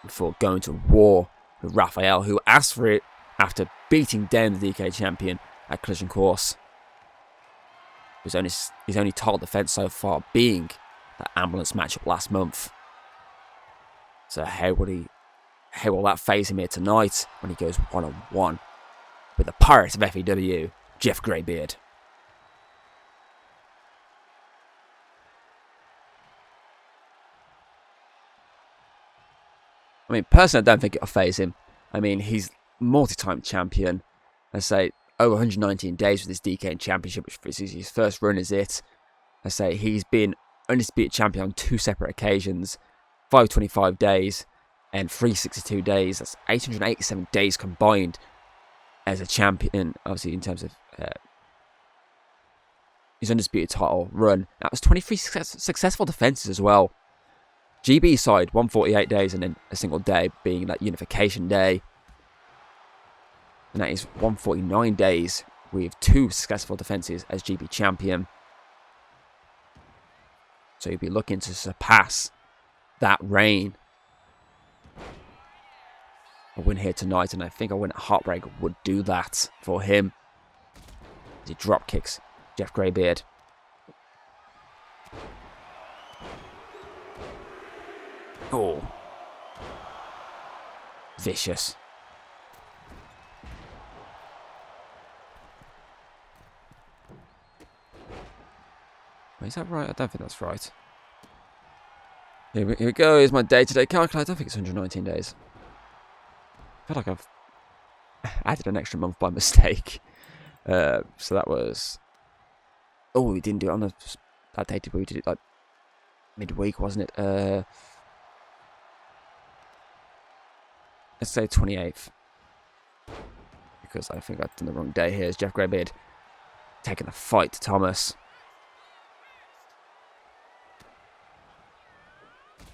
before going to war with Raphael, who asked for it after beating down the DK champion at Collision Course. His only title defense so far being that ambulance matchup last month. So how will that phase him here tonight when he goes one-on-one with the pirate of FEW, Jeff Greybeard? I mean, personally, I don't think it'll phase him. I mean, he's multi-time champion. I say over 119 days with his DK Championship, which is his first run is it. I say he's been Undisputed champion on 2 separate occasions, 525 days and 362 days. That's 887 days combined as a champion, obviously, in terms of his Undisputed title run. That was 23 successful defenses as well. GB side, 148 days and then a single day being that unification day. And that is 149 days with 2 successful defenses as GB champion. So you'll be looking to surpass that reign. A win here tonight, and I think a win at Heartbreak would do that for him. As he drop kicks Jeff Greybeard. Oh. Vicious. Wait, is that right? I don't think that's right. Here we go. Here's my day-to-day calculator. I don't think it's 119 days. I feel like I've added an extra month by mistake. So that was... Oh, we didn't do it on that day, did we? We did it like midweek, wasn't it? Let's say 28th. Because I think I've done the wrong day here. It's Jeff Greybeard taking the fight to Thomas.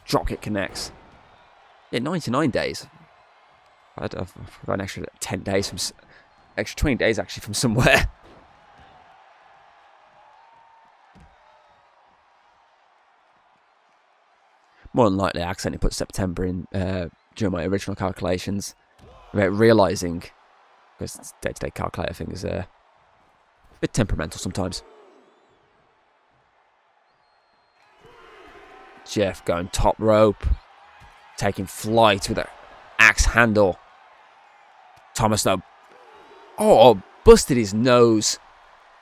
Dropkick connects. Yeah, 99 days. I've got an extra 10 days from... Extra 20 days actually from somewhere. More than likely I accidentally put September in during my original calculations without realising, because day-to-day calculator thing is a bit temperamental sometimes. Jeff going top rope, taking flight with an axe handle. Thomas though, busted his nose,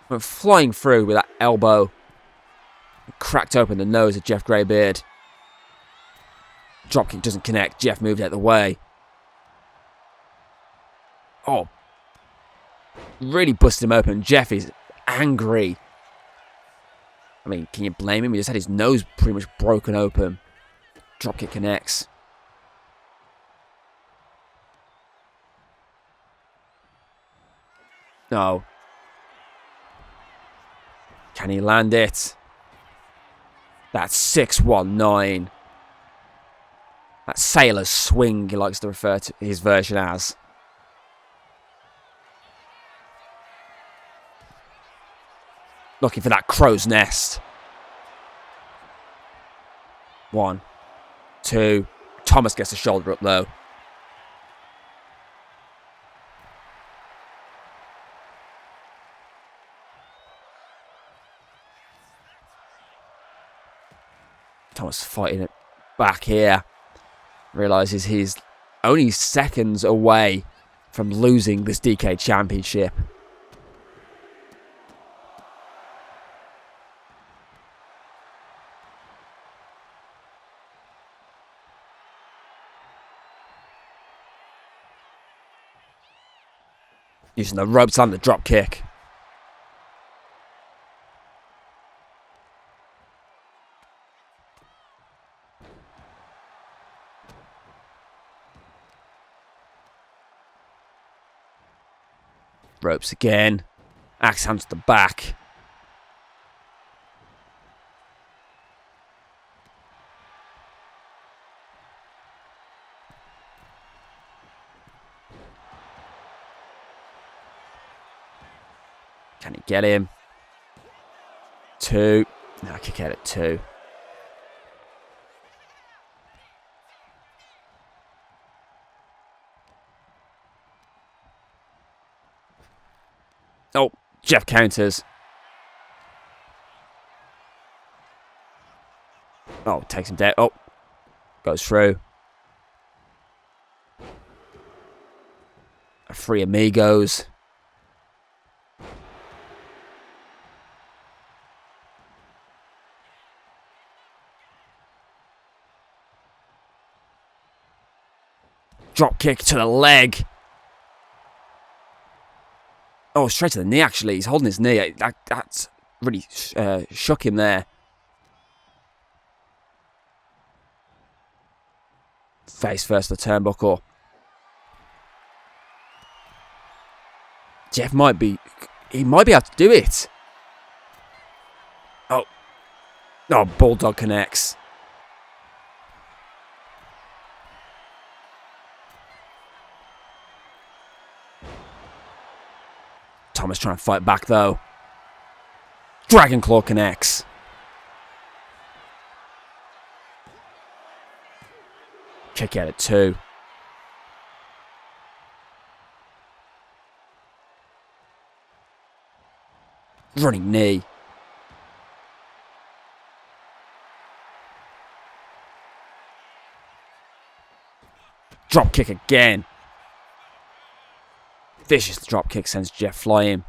went flying through with that elbow, cracked open the nose of Jeff Greybeard. Dropkick doesn't connect. Jeff moved out of the way. Oh, really busted him open. Jeff is angry. I mean, can you blame him? He just had his nose pretty much broken open. Dropkick connects. No. Can he land it? That's 619. That sailor's swing, he likes to refer to his version as. Looking for that crow's nest. 1, 2. Thomas gets the shoulder up low. Thomas fighting it back here. Realises he's only seconds away from losing this DK Championship. Using the ropes and the drop kick. Ropes again. Axe hands to the back. Can he get him? 2. No, I kick out at 2. Oh, Jeff counters. Oh, takes him down. Oh, goes through. A Free Amigos. Drop kick to the leg. Oh, straight to the knee, actually. He's holding his knee. That's really shook him there. Face first for the turnbuckle. Jeff might be able to do it. Oh. Oh, Bulldog connects. Thomas trying to fight back though. Dragon Claw connects. Kick out at 2. Running knee. Drop kick again. Vicious drop kick sends Jeff flying.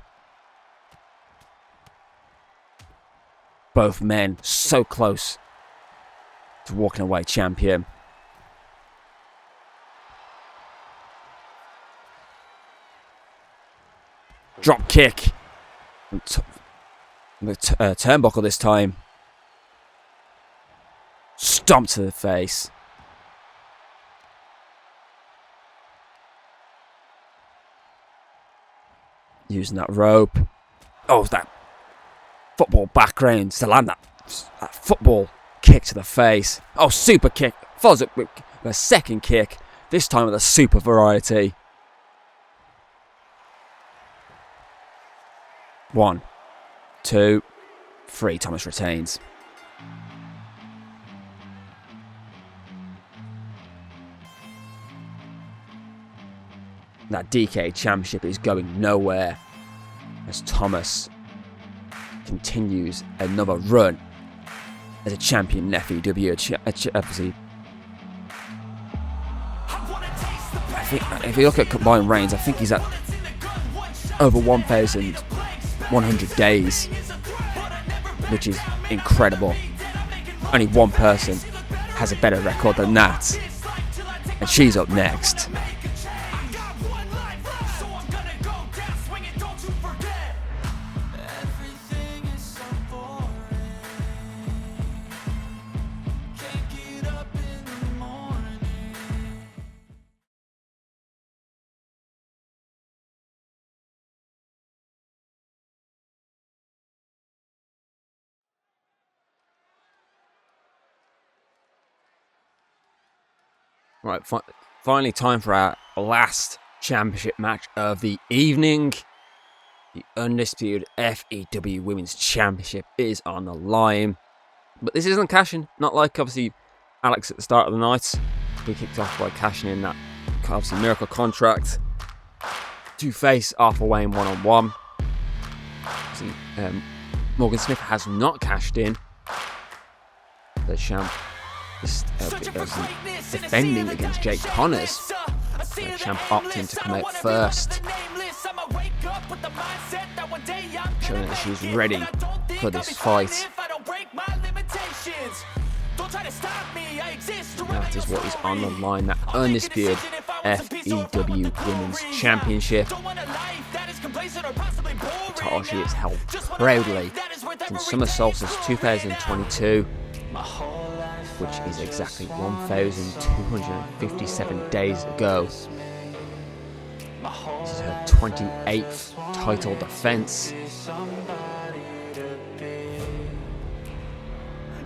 Both men so close to walking away champion. Drop kick. The turnbuckle this time. Stomp to the face. Using that rope. Oh, that football background to land that football kick to the face. Oh, super kick. Follows it with a second kick. This time with a super variety. 1, 2, 3. Thomas retains. That DK Championship is going nowhere as Thomas continues another run as a champion in FEW. Obviously, I think if you look at combined reigns, I think he's at over 1,100 days, which is incredible. Only one person has a better record than that, and she's up next. Right, finally time for our last championship match of the evening. The Undisputed FEW Women's Championship is on the line. But this isn't cashing, not like obviously Alex at the start of the night. He kicked off by cashing in that obviously miracle contract to face Arthur Wayne one-on-one. Morgan Smith has not cashed in. The champ is defending against Jake Connors. The champ opting to come out first, showing that she's ready for this fight. That is what is on the line, that undisputed FEW Women's Championship. The title she has held proudly since Summer Solstice 2022, which is exactly 1,257 days ago. This is her 28th title defense.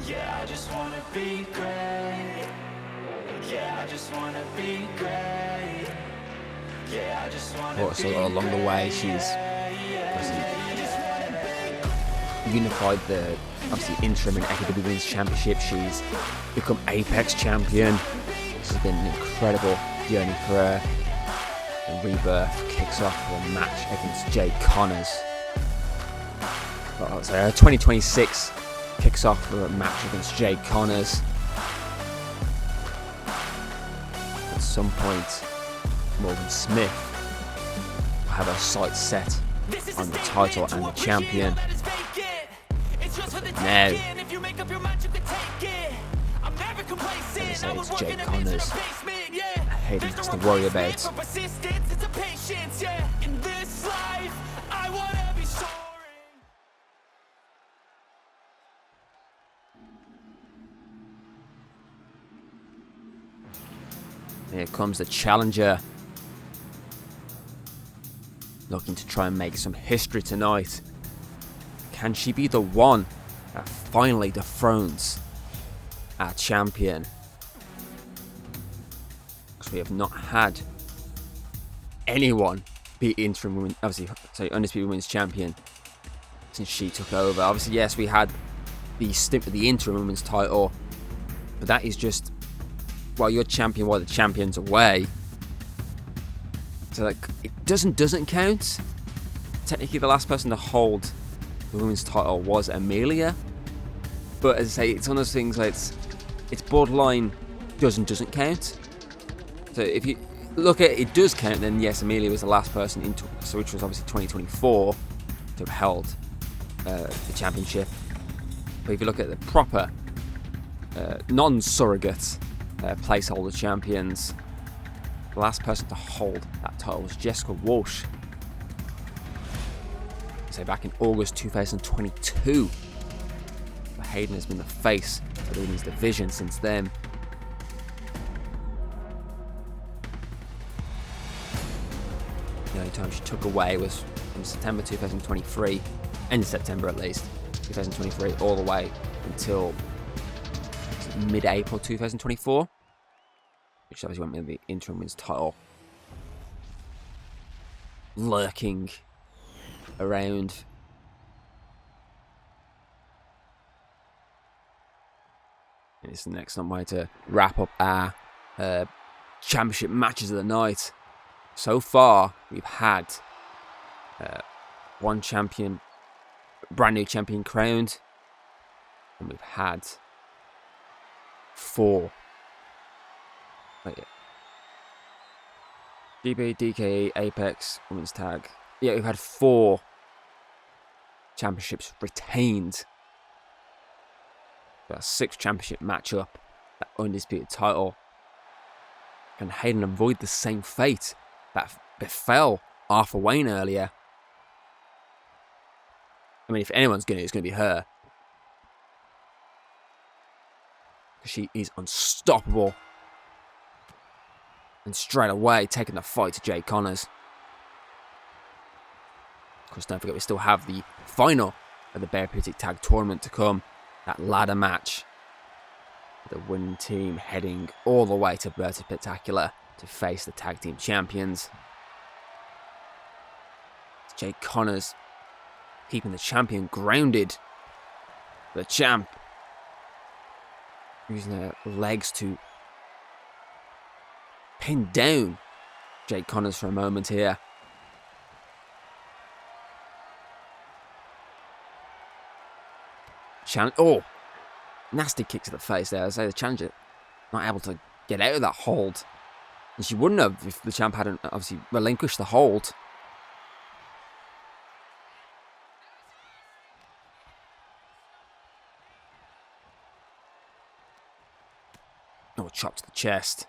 Yeah, I just wanna be great. Yeah, I just wanna be great. Yeah, I just wanna But so along the way, she's unified the interim and FEW Women's Championship. She's become Apex champion. This has been an incredible journey for her. And Rebirth kicks off with a match against Jade Connors. So her 2026 kicks off with a match against Jade Connors. At some point, Morgan Smith will have her sights set on the title and the champion. Now, as I say, it's Jade Connors Hayden has to worry about. Here comes the challenger, looking to try and make some history tonight. Can she be the one that finally dethrones our champion? Because we have not had anyone be interim women, undisputed women's champion since she took over. Obviously, yes, we had the stint with the interim women's title, but that is just while you're champion while the champion's away. So like, it doesn't count. Technically, the last person to hold the women's title was Amelia, but as I say, it's one of those things like it's borderline doesn't count. So if you look at it does count, then yes, Amelia was the last person into, so which was obviously 2024 to have held the championship. But if you look at the proper non-surrogate placeholder champions, the last person to hold that title was Jessica Walsh. So back in August 2022. But Hayden has been the face of the women's division since then. The only time she took away was from September 2023, end of September at least, 2023, all the way until mid-April 2024, which obviously went with the interim women's title lurking around. And it's the next on way to wrap up our championship matches of the night. So far, we've had one champion, brand new champion crowned, and we've had 4. GB, DKE, Apex, Women's Tag. Yeah, we've had 4 championships retained. Our 6th championship matchup, that undisputed title. Can Hayden avoid the same fate that befell Arthur Wayne earlier? I mean, if anyone's going to, it's going to be her. She is unstoppable. And straight away taking the fight to Jade Connors. Of course, don't forget we still have the final of the Bearaputic Tag Tournament to come. That ladder match. The winning team heading all the way to Berta Spectacular to face the tag team champions. It's Jade Connors keeping the champion grounded. The champ using her legs to pin down Jade Connors for a moment here. Oh, nasty kick to the face there. As I say, the challenger not able to get out of that hold. And she wouldn't have if the champ hadn't obviously relinquished the hold. Oh, chop to the chest.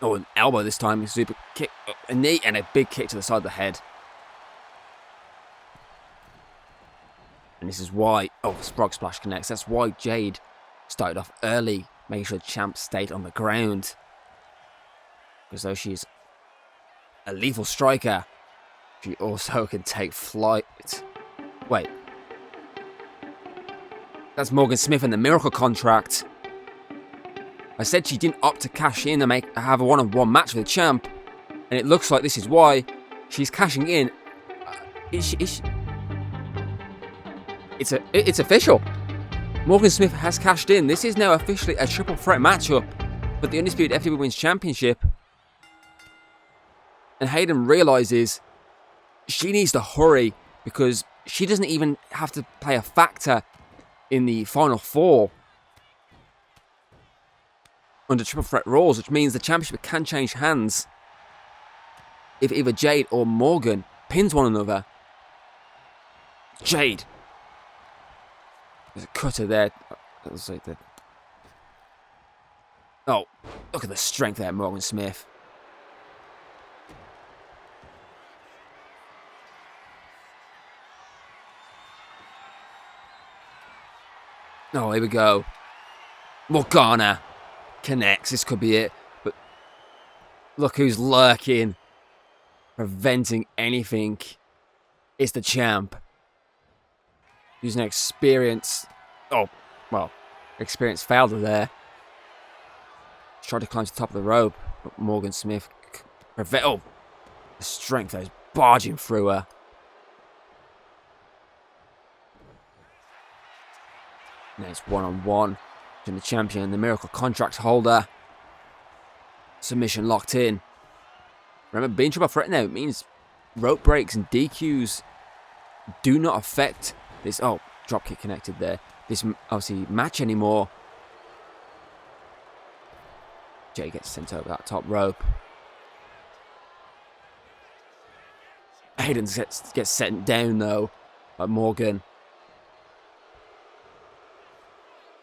Oh, an elbow this time. A super kick, a knee, and a big kick to the side of the head. And this is why... Oh, Frog Splash connects. That's why Jade started off early, making sure the champ stayed on the ground. Because though she's a lethal striker, she also can take flight. Wait. That's Morgan Smith in the Miracle contract. I said she didn't opt to cash in and have a one-on-one match with the champ. And it looks like this is why she's cashing in. It's official. Morgan Smith has cashed in. This is now officially a triple threat matchup for the Undisputed FW Women's Championship. And Hayden realizes she needs to hurry because she doesn't even have to play a factor in the final four under triple threat rules, which means the championship can change hands if either Jade or Morgan pins one another. Jade. There's a cutter there. Oh, look at the strength there, Morgan Smith. Oh, here we go. Morgana connects. This could be it. But look who's lurking, preventing anything. It's the champ. Using experience. Oh, well, experience failed her there. She tried to climb to the top of the rope, but Morgan Smith oh, the strength that is barging through her. Now it's one-on-one between the champion and the Miracle contract holder. Submission locked in. Remember, being triple threat now, it means rope breaks and DQs do not affect this. Oh, dropkick connected there. This obviously match anymore. Jay gets sent over that top rope. Hayden gets sent down though by Morgan.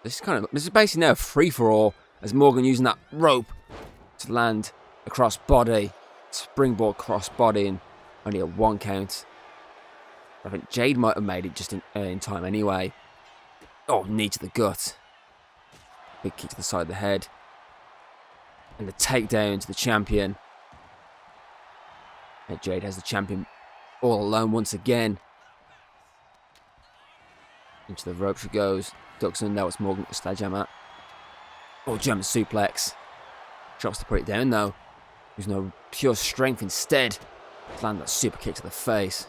This is basically now a free-for-all as Morgan using that rope to land a cross body, springboard cross body, and only a 1 count. I think Jade might have made it just in time anyway. Oh, knee to the gut. Big kick to the side of the head. And the takedown to the champion. And Jade has the champion all alone once again. Into the rope she goes. Ducks in, now it's Morgan with the sledgehammer. Oh, German suplex. Drops to put it down though. There's no pure strength instead. Land that super kick to the face.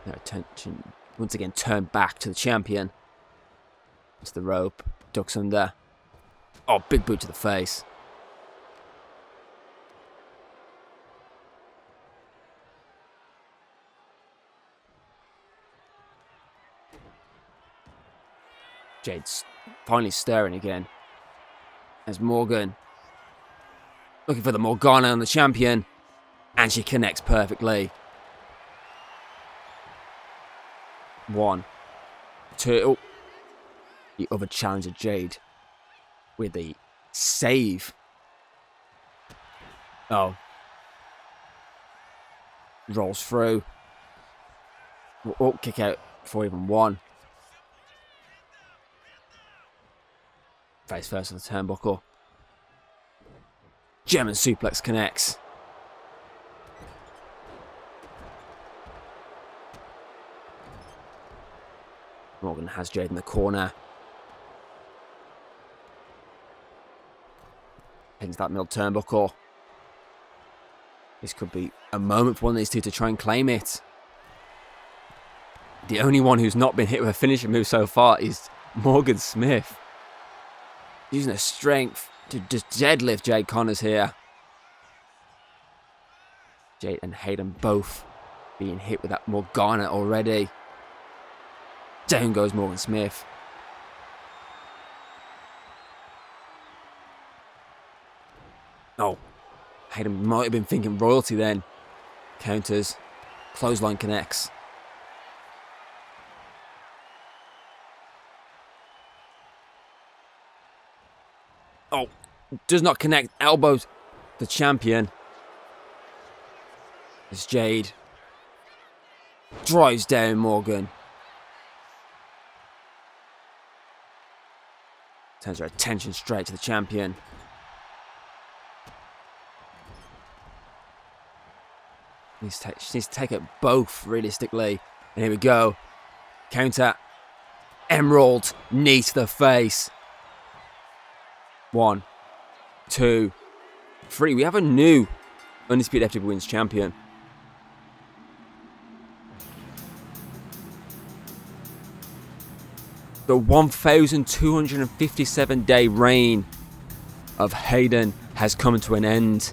Now attention once again turned back to the champion. Into the rope. Ducks under. Oh, big boot to the face. Jade's finally stirring again. As Morgan looking for the Morgana on the champion. And she connects perfectly. 1, 2. Oh. The other challenger, Jade, with the save. Oh. Rolls through. Oh, kick out for even 1. Face first on the turnbuckle. German suplex connects. Morgan has Jade in the corner. Pins that middle turnbuckle. This could be a moment for one of these two to try and claim it. The only one who's not been hit with a finishing move so far is Morgan Smith. Using her strength to just deadlift Jade Connors here. Jade and Hayden both being hit with that Morgana already. Down goes Morgan Smith. Oh, Hayden might have been thinking royalty then. Counters. Clothesline connects. Oh, does not connect. Elbows the champion. It's Jade. Drives down Morgan. Turns her attention straight to the champion. She needs to take it both, realistically. And here we go. Counter. Emerald. Knee to the face. 1, 2, 3. We have a new Undisputed FW Women's Champion. The 1,257-day reign of Hayden has come to an end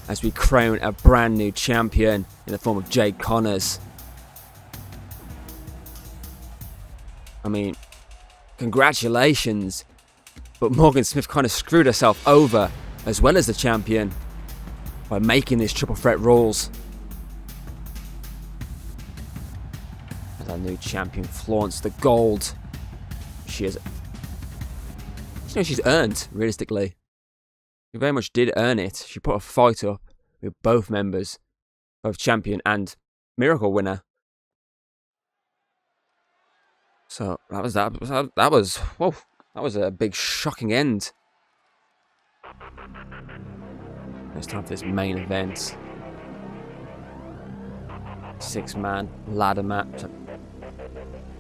as we crown a brand new champion in the form of Jade Connors. I mean, congratulations, but Morgan Smith kind of screwed herself over as well as the champion by making this triple threat rules. As our new champion flaunts the gold she's earned, realistically. She very much did earn it. She put a fight up with both members, both champion and miracle winner. So that was a big shocking end. It's time for this main event. 6-man ladder match.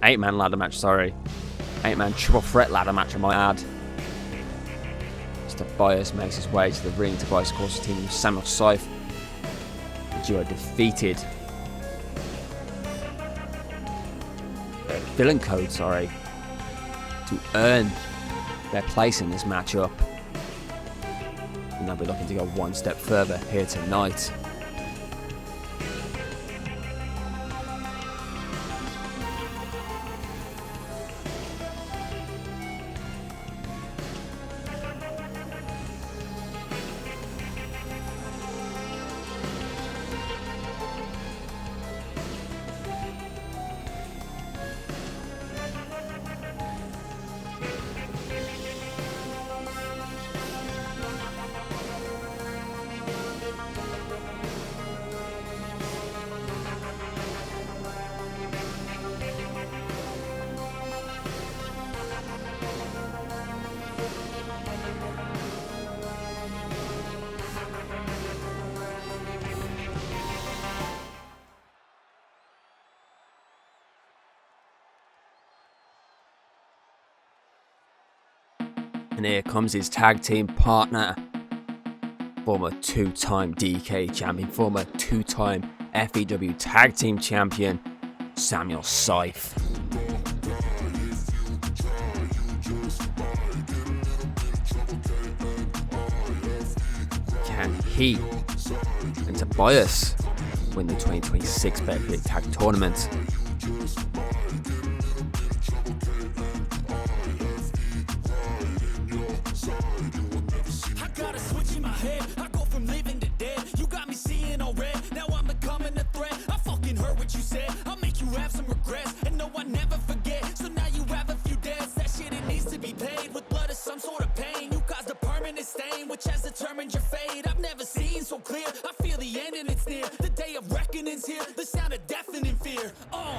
8-man ladder match, sorry. 8-man triple threat ladder match, I might add. Tobias makes his way to the ring. Tobias, of course, teaming with Samuel Syfe. The duo defeated villain code, to earn their place in this matchup. And they'll be looking to go one step further here tonight. And here comes his tag team partner, former 2-time DK champion, former 2-time FEW tag team champion, Samuel Syfe. Can he and Tobias win the 2026 Bearaputic Tag Tournament? Clear, I feel the end and it's near. The day of reckoning's here. The sound of deafening fear. Oh,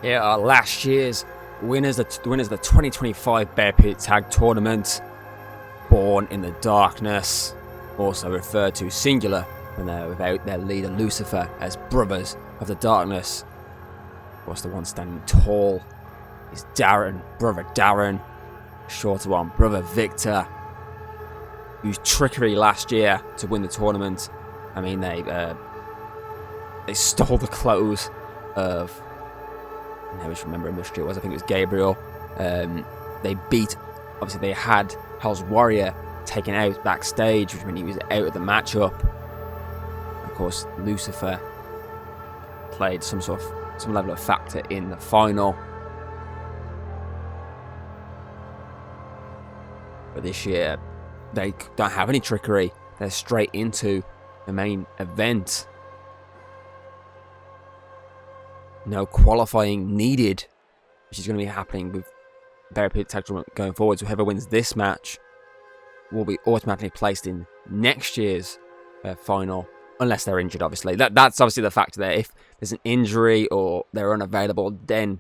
Yeah, last year's winners, the winners of the 2025 Bearaputic Tag Tournament. Born in the Darkness, also referred to singular when they're without their leader Lucifer as Brothers of the Darkness. Of course, the one standing tall is Darren, Brother Darren. Shorter one, Brother Victor, whose trickery last year to win the tournament. I mean, they stole the clothes of, I never remember which it was, I think it was Gabriel. They beat, obviously they had Hell's Warrior taken out backstage, which meant he was out of the matchup. Of course, Lucifer played some level of factor in the final. But this year, they don't have any trickery. They're straight into the main event. No qualifying needed, which is going to be happening with Bearaputic Tag Tournament going forward. So whoever wins this match will be automatically placed in next year's final, unless they're injured, obviously. That's obviously the factor there. If there's an injury or they're unavailable, then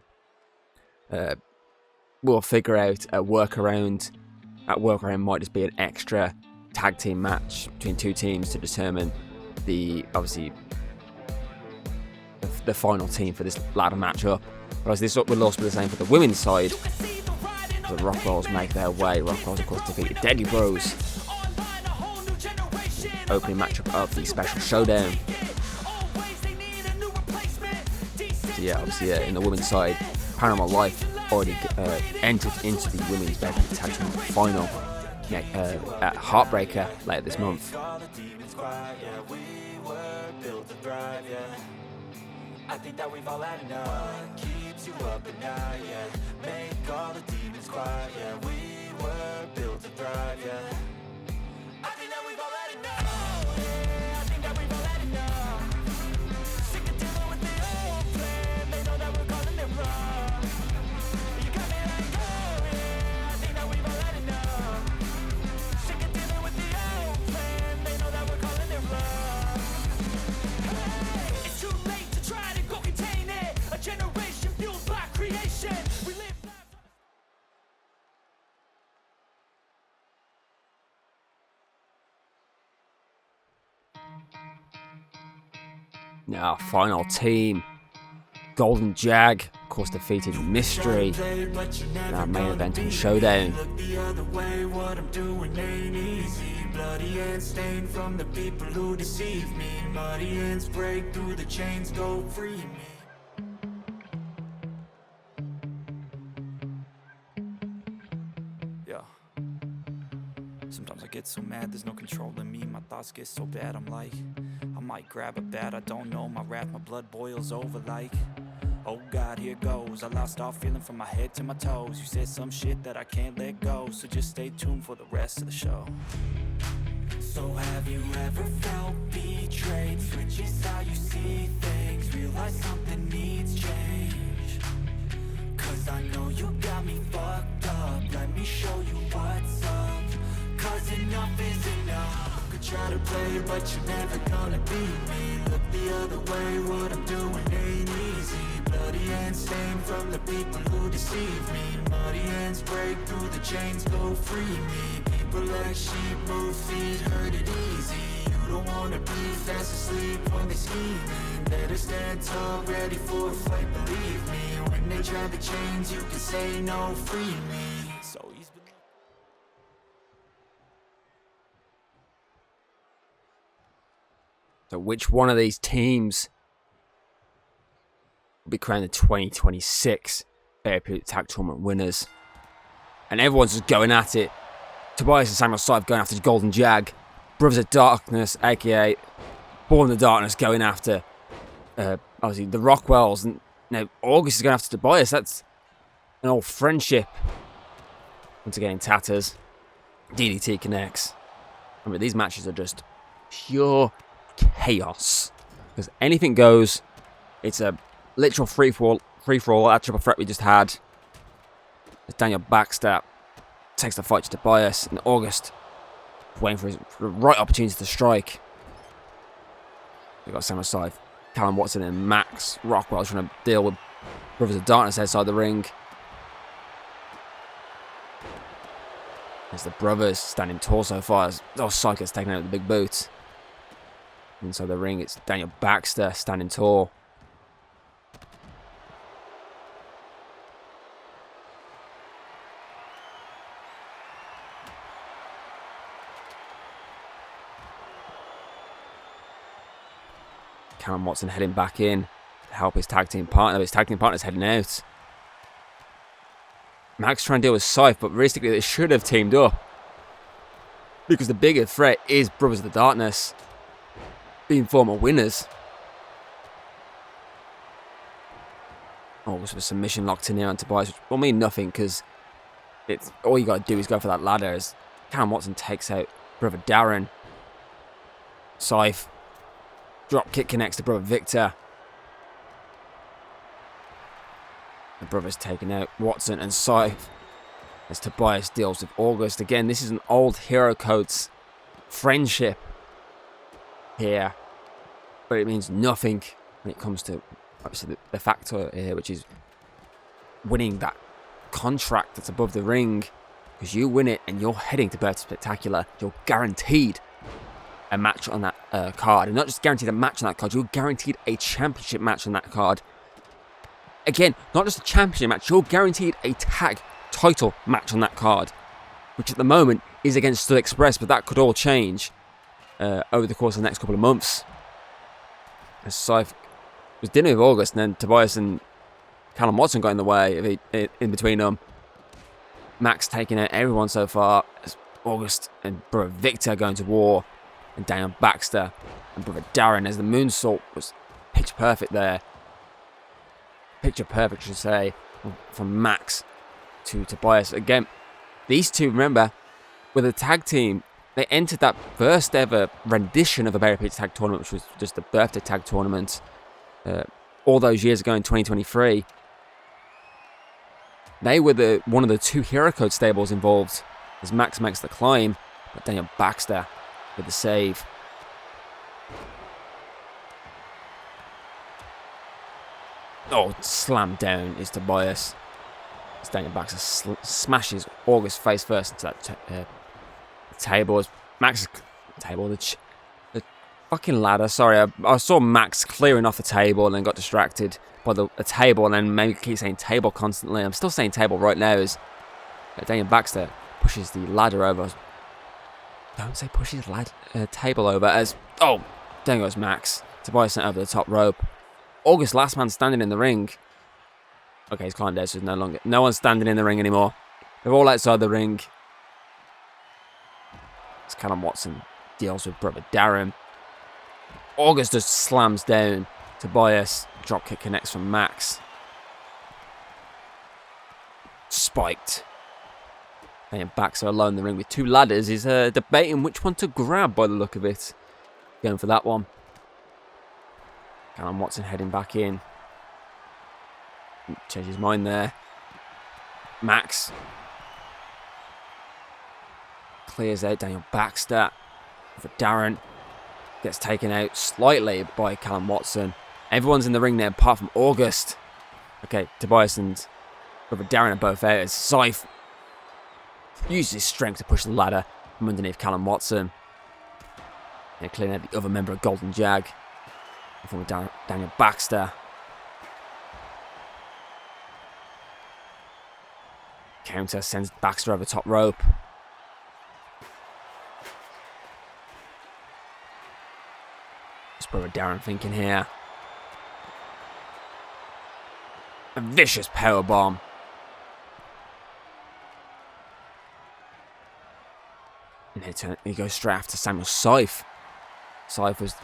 we'll figure out a workaround. That workaround might just be an extra tag team match between two teams to determine the final team for this ladder matchup. Whereas this will also be the same for the women's side. The Rockwells make their way. Rockwells, of course, defeated Deadly Bros. Opening matchup of the Special Showdown. So yeah, obviously in the women's side, Paranormal Life already entered into the women's Bearaputic Tag Tournament final at Heartbreaker later this month. I think that we've all had enough. Keeps you up at night, yeah. Make all the demons quiet, yeah. We were built to thrive, yeah. I think that we've all had enough. Yeah, I think that we've all had enough. Sick of dealing with the old plan. They know that we're calling it wrong. You got me like, oh yeah. I think that we've all had enough. Sick of dealing with the old plan. They know that we're calling it wrong. Hey, it's too late to try to go contain it. A generation fueled by creation. We live. Now, final team. Golden Jag, of course, defeated Mystery in our main event and showdown. Look the other way, what I'm doing ain't easy. Bloody and stained from the people who deceive me. Muddy hands break through the chains, go free me. Yeah. Sometimes I get so mad, there's no controlling me. My thoughts get so bad, I'm like, I might grab a bat, I don't know. My wrath, my blood boils over like, oh God, here goes. I lost all feeling from my head to my toes. You said some shit that I can't let go, so just stay tuned for the rest of the show. So have you ever felt betrayed? Switches how you see things. Realize something needs change. Cause I know you got me fucked up. Let me show you what's up. Cause enough is enough. Could try to play but you're never gonna beat me. Look the other way, what I'm doing ain't easy. Bloody hands stained from the people who deceive me. Muddy hands break through the chains, go free me. People like sheep move feet, hurt it easy. You don't wanna be fast asleep when they scheming. Better stand tall, ready for a fight, believe me. When they try the chains, you can say no, free me. So he's been... So which one of these teams will be crowned the 2026 Bearaputic Tag Tournament winners? And everyone's just going at it. Tobias and Samuel Sive going after Golden Jag. Brothers of Darkness, aka Born in the Darkness, going after obviously the Rockwells. And now August is going after Tobias. That's an old friendship. Once again in tatters. DDT connects. I mean, these matches are just pure chaos. Because anything goes. It's a literal free-for-all. That triple threat we just had. As Daniel backstab takes the fight to Tobias in August, waiting for the right opportunity to strike. We've got Samuel Scythe, Callum Watson and Max Rockwell trying to deal with Brothers of Darkness outside the ring. There's the brothers standing tall so far. Psycho's taking out with the big boot. Inside the ring, it's Daniel Baxter standing tall. Callum Watson heading back in to help his tag team partner. His tag team partner's heading out. Max trying to deal with Scythe, but realistically they should have teamed up. Because the bigger threat is Brothers of the Darkness, being former winners. With a submission locked in here on Tobias, which will mean nothing because it's all you got to do is go for that ladder. As Callum Watson takes out Brother Darren. Scythe. Drop kick connects to Brother Victor. The brothers taking out Watson and Scythe as Tobias deals with August. Again, this is an old Hero Codes friendship here, but it means nothing when it comes to obviously the factor here, which is winning that contract that's above the ring. Because you win it and you're heading to Birth Spectacular, you're guaranteed a match on that card. And not just guaranteed a match on that card, you're guaranteed a championship match on that card. Again, not just a championship match, you're guaranteed a tag title match on that card. Which at the moment is against Stud Express, but that could all change over the course of the next couple of months. As Scythe was dealing with August, and then Tobias and Callum Watson got in the way in between them. Max taking out everyone so far. As August and Brother Victor going to war. And Daniel Baxter and Brother Darren, as the moonsault was picture perfect there. Picture perfect, I should say, from Max to Tobias. Again, these two, remember, with a tag team, they entered that first ever rendition of a Bearaputic Tag Tournament, which was just a birthday tag tournament all those years ago in 2023. They were one of the two Hero Code stables involved as Max makes the climb, but Daniel Baxter with the save. Slammed down is Tobias. As Daniel Baxter smashes August face first into that table. As Max table, the fucking ladder. Sorry, I saw Max clearing off the table and then got distracted by the table, and then maybe keep saying table constantly. I'm still saying table right now. As Daniel Baxter pushes the ladder over. Don't say pushes the table over. As down goes Max. Tobias sent over the top rope. August, last man standing in the ring. Okay, he's climbed out, so there's no one's standing in the ring anymore. They're all outside the ring. As Callum Watson deals with Brother Darren. August just slams down Tobias. Dropkick connects from Max. Spiked. And Baxter alone in the ring with two ladders. He's debating which one to grab by the look of it. Going for that one. Callum Watson heading back in. Change his mind there. Max clears out Daniel Baxter. For Darren. Gets taken out slightly by Callum Watson. Everyone's in the ring there apart from August. Okay, Tobias and Brother Darren are both out as Scythe uses his strength to push the ladder from underneath Callum Watson. And clearing out the other member of Golden Jag. From Daniel Baxter. Counter sends Baxter over top rope. What's Brother Darren thinking here? A vicious powerbomb. And he goes straight after Samuel Scythe. Scythe was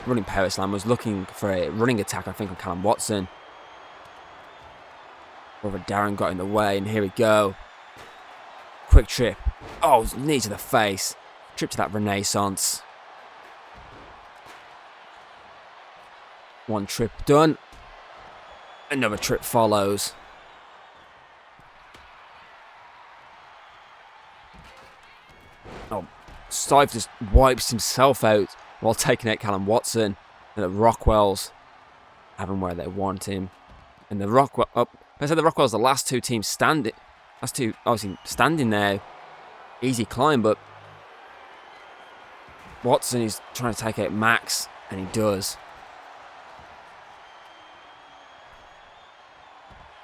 running power slam, was looking for a running attack, I think, on Callum Watson. Brother Darren got in the way, and here we go. Quick trip. Knee to the face. Trip to that Renaissance. One trip done. Another trip follows. Scythe just wipes himself out while taking out Callum Watson. And the Rockwells have him where they want him. And the Rockwell up. I said the Rockwell's the last two teams standing. Last two obviously standing there. Easy climb, but Watson is trying to take out Max, and he does.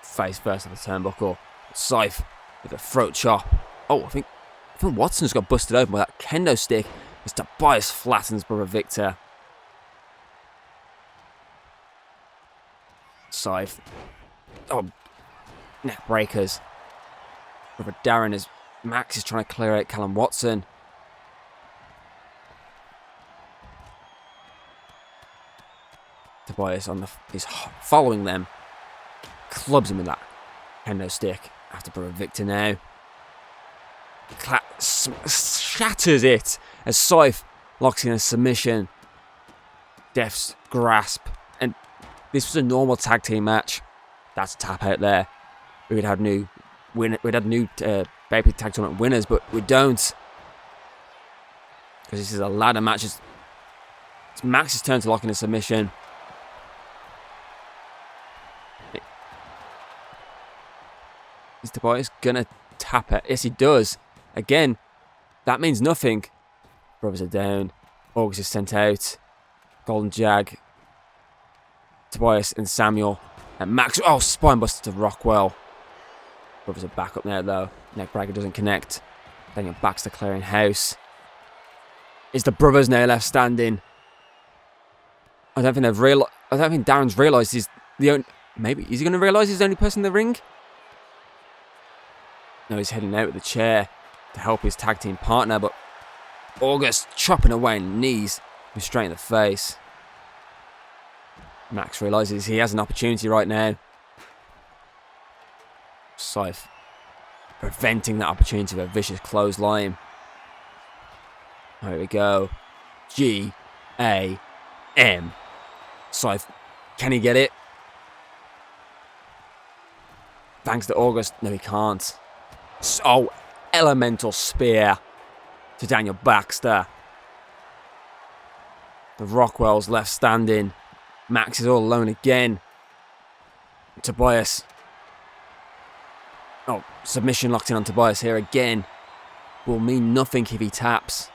Face first on the turnbuckle. Scythe with a throat chop. Oh, I think Watson's got busted open with that kendo stick as Tobias flattens brother Victor. Scythe. Oh, neck breakers. Brother Darren as Max is trying to clear out Callum Watson. Tobias is following them. Clubs him with that kendo stick after brother Victor now. Shatters it as Scythe locks in a submission. Def's grasp. And this was a normal tag team match. That's a tap out there. We'd had new Bearaputic Tag Tournament winners, but we don't. Because this is a ladder match. It's Max's turn to lock in a submission. Is Tobias gonna tap it? Yes, he does. Again, that means nothing. Brothers are down. August is sent out. Golden Jag. Tobias and Samuel. And Max. Oh, spinebuster to Rockwell. Brothers are back up there though. Neckbreaker doesn't connect. Daniel Baxter clearing house. Is the brothers now left standing? I don't think Darren's realised he's the only. Maybe is he going to realise he's the only person in the ring? No, he's heading out with the chair to help his tag team partner, but August chopping away on knees, straight in the face. Max realises he has an opportunity right now. Scythe preventing that opportunity with a vicious clothesline. There we go. G-A-M. Scythe, can he get it? Thanks to August. No, he can't. Oh, elemental spear to Daniel Baxter. The Rockwell's left standing. Max is all alone again. Tobias. Oh, submission locked in on Tobias here again. Will mean nothing if he taps.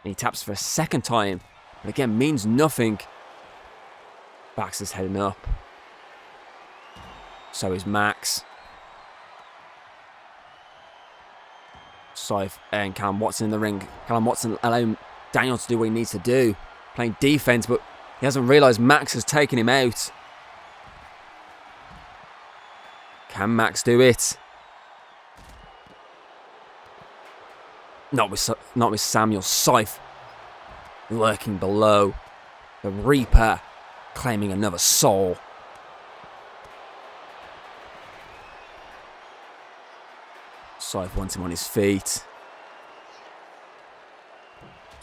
And he taps for a second time. But again, means nothing. Baxter's heading up. So is Max. Scythe and Callum Watson in the ring. Callum Watson allowing Daniel to do what he needs to do. Playing defense, but he hasn't realised Max has taken him out. Can Max do it? Not with Samuel. Scythe lurking below. The Reaper claiming another soul. Scythe wants him on his feet.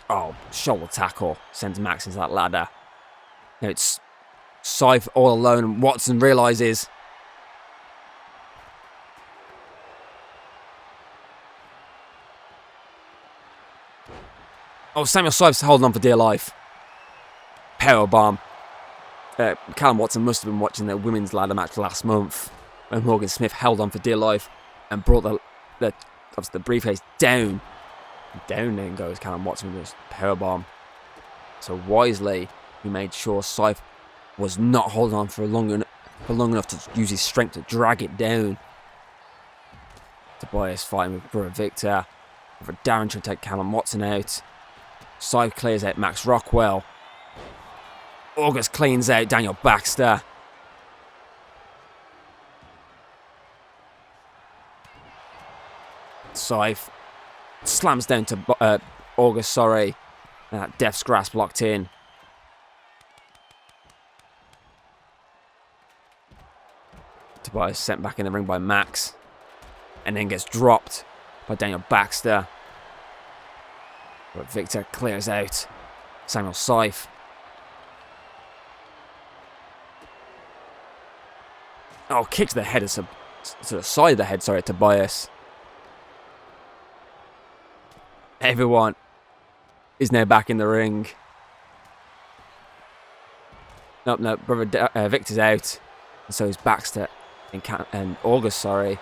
Oh, shoulder tackle sends Max into that ladder. Now it's Scythe all alone, and Watson realises. Oh, Samuel Scythe's holding on for dear life. Powerbomb. Callum Watson must have been watching the women's ladder match last month when Morgan Smith held on for dear life and brought the briefcase down. Down then goes Callum Watson with his powerbomb. So wisely, he made sure Scythe was not holding on for long enough to use his strength to drag it down. Tobias fighting with brother Victor. For Darren trying to take Callum Watson out. Scythe clears out Max Rockwell. August cleans out Daniel Baxter. Scythe slams down to August, sorry. And that Def's grasp locked in. Tobias sent back in the ring by Max. And then gets dropped by Daniel Baxter. But Victor clears out Samuel Scythe. Oh, kick to the head, to the side of the head, sorry, Tobias. Everyone is now back in the ring. No, brother Victor's out. And so is Baxter and August, sorry.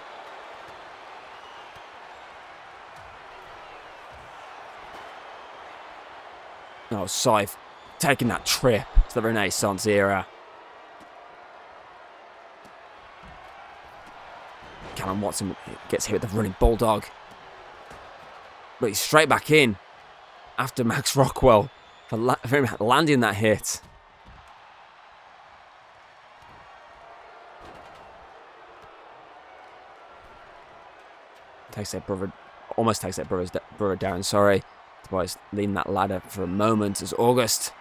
Oh, Scythe taking that trip to the Renaissance era. Callum Watson gets hit with the running bulldog. But he's straight back in after Max Rockwell for landing that hit. Almost takes that brother down, sorry. Tobias leading that ladder for a moment as August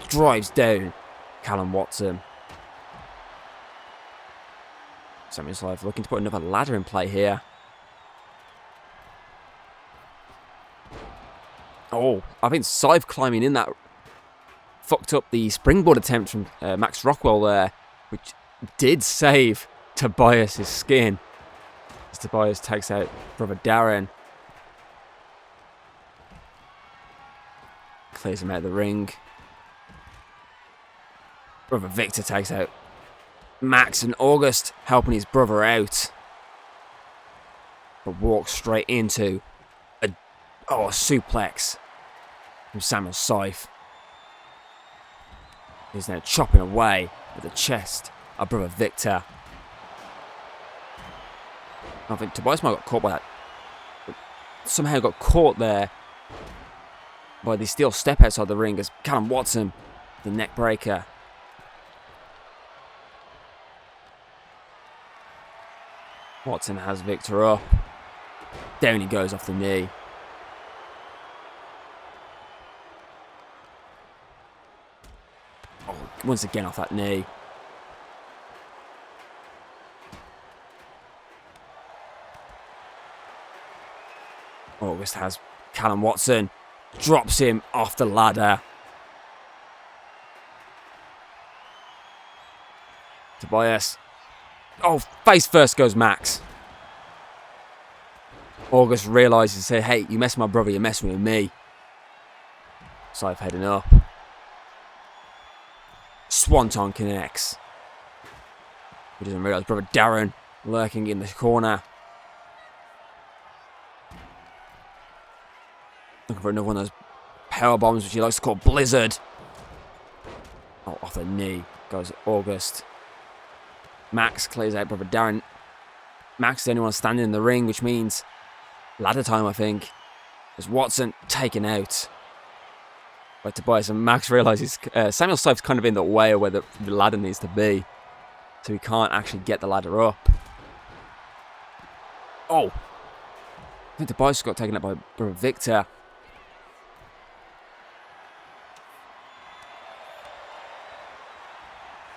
drives down Callum Watson. Samuel Scythe looking to put another ladder in play here. Oh, I think Scythe climbing in that fucked up the springboard attempt from Max Rockwell there, which did save Tobias' skin. As Tobias takes out brother Darren. Clears him out of the ring. Brother Victor takes out Max, and August helping his brother out. But walks straight into a suplex from Samuel Scythe. He's now chopping away at the chest of brother Victor. I think Tobias might have got caught by that. Somehow got caught there by the steel step outside the ring as Callum Watson, the neck breaker. Watson has Victor up. Down he goes off the knee. Oh, once again off that knee. August has Callum Watson. Drops him off the ladder. Tobias. Oh, face first goes Max. August realises, say, hey, you mess with my brother, you're messing with me. Scythe heading up. Swanton connects. He doesn't realise brother Darren lurking in the corner. Looking for another one of those power bombs, which he likes to call Blizzard. Oh, off the knee goes August. Max clears out brother Darren. Max is the only one standing in the ring, which means ladder time, I think. There's Watson taken out by Tobias, and Max realises Samuel Scythe's kind of in the way of where the ladder needs to be, so he can't actually get the ladder up. Oh! I think Tobias got taken out by brother Victor.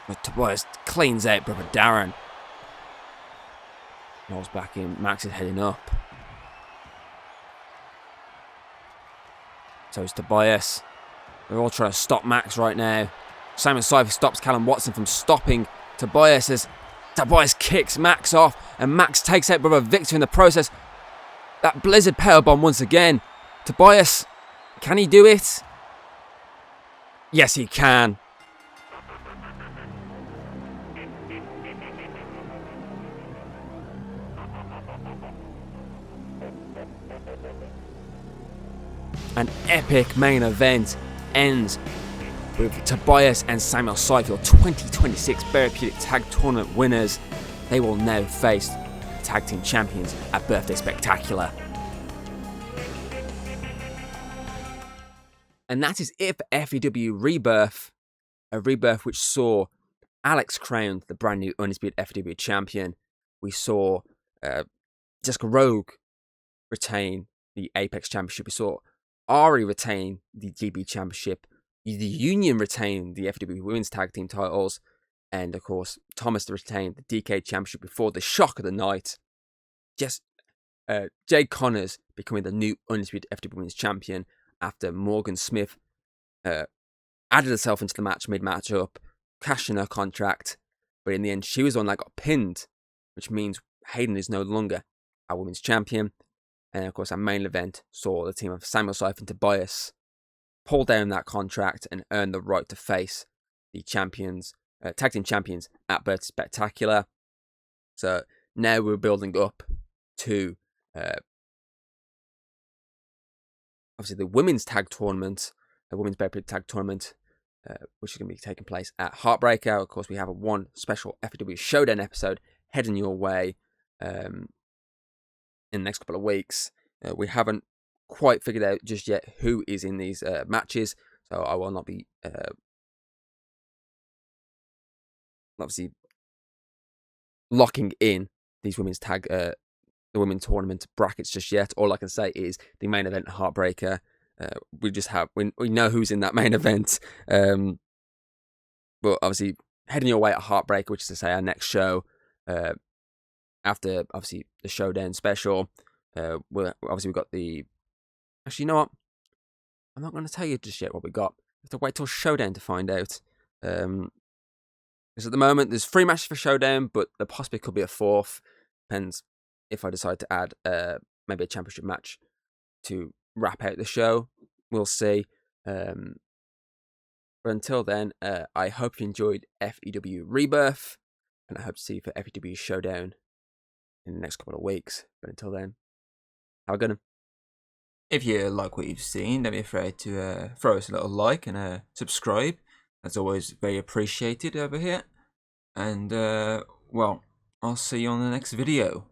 But Tobias cleans out brother Darren. Rolls back in. Max is heading up. So is Tobias. They're all trying to stop Max right now. Samuel Scythe stops Callum Watson from stopping Tobias as Tobias kicks Max off, and Max takes out brother Victor in the process. That Blizzard powerbomb once again. Tobias, can he do it? Yes, he can. An epic main event ends with Tobias and Samuel Scythe, your 2026 Bearaputic Tag Tournament winners. They will now face the Tag Team Champions at Birthday Spectacular. And that is it for FEW Rebirth. A Rebirth which saw Alex crowned the brand new Undisputed FEW Champion. We saw Jessica Rogue retain the Apex Championship. We saw Ari retain the GB Championship, the Union retain the FW Women's Tag Team titles, and of course Thomas retained the DK Championship before the shock of the night. Jade Connors becoming the new Undisputed FW Women's Champion after Morgan Smith added herself into the match mid-matchup, cashed in her contract, but in the end she was the one that got pinned, which means Hayden is no longer our Women's Champion. And of course, our main event saw the team of Samuel Scythe and Tobias pull down that contract and earn the right to face the champions, tag team champions at Birth Spectacular. So now we're building up to obviously the women's tag tournament, the women's Bearaputic Tag Tournament, which is going to be taking place at Heartbreaker. Of course, we have one special FAW Showdown episode heading your way in the next couple of weeks. We haven't quite figured out just yet who is in these matches, so I will not be obviously locking in these women's tag, the women's tournament brackets just yet. All I can say is the main event Heartbreaker. We know who's in that main event, but obviously heading your way at Heartbreaker, which is to say our next show after obviously the Showdown special. We've got the. Actually, you know what? I'm not going to tell you just yet what we got. We have to wait till Showdown to find out. Because at the moment there's 3 matches for Showdown, but there possibly could be a 4th. Depends if I decide to add maybe a championship match to wrap out the show. We'll see. But until then, I hope you enjoyed FEW Rebirth, and I hope to see you for FEW Showdown in the next couple of weeks. But until then, have a good one. If you like what you've seen, don't be afraid to throw us a little like and subscribe. That's always very appreciated over here. And, well, I'll see you on the next video.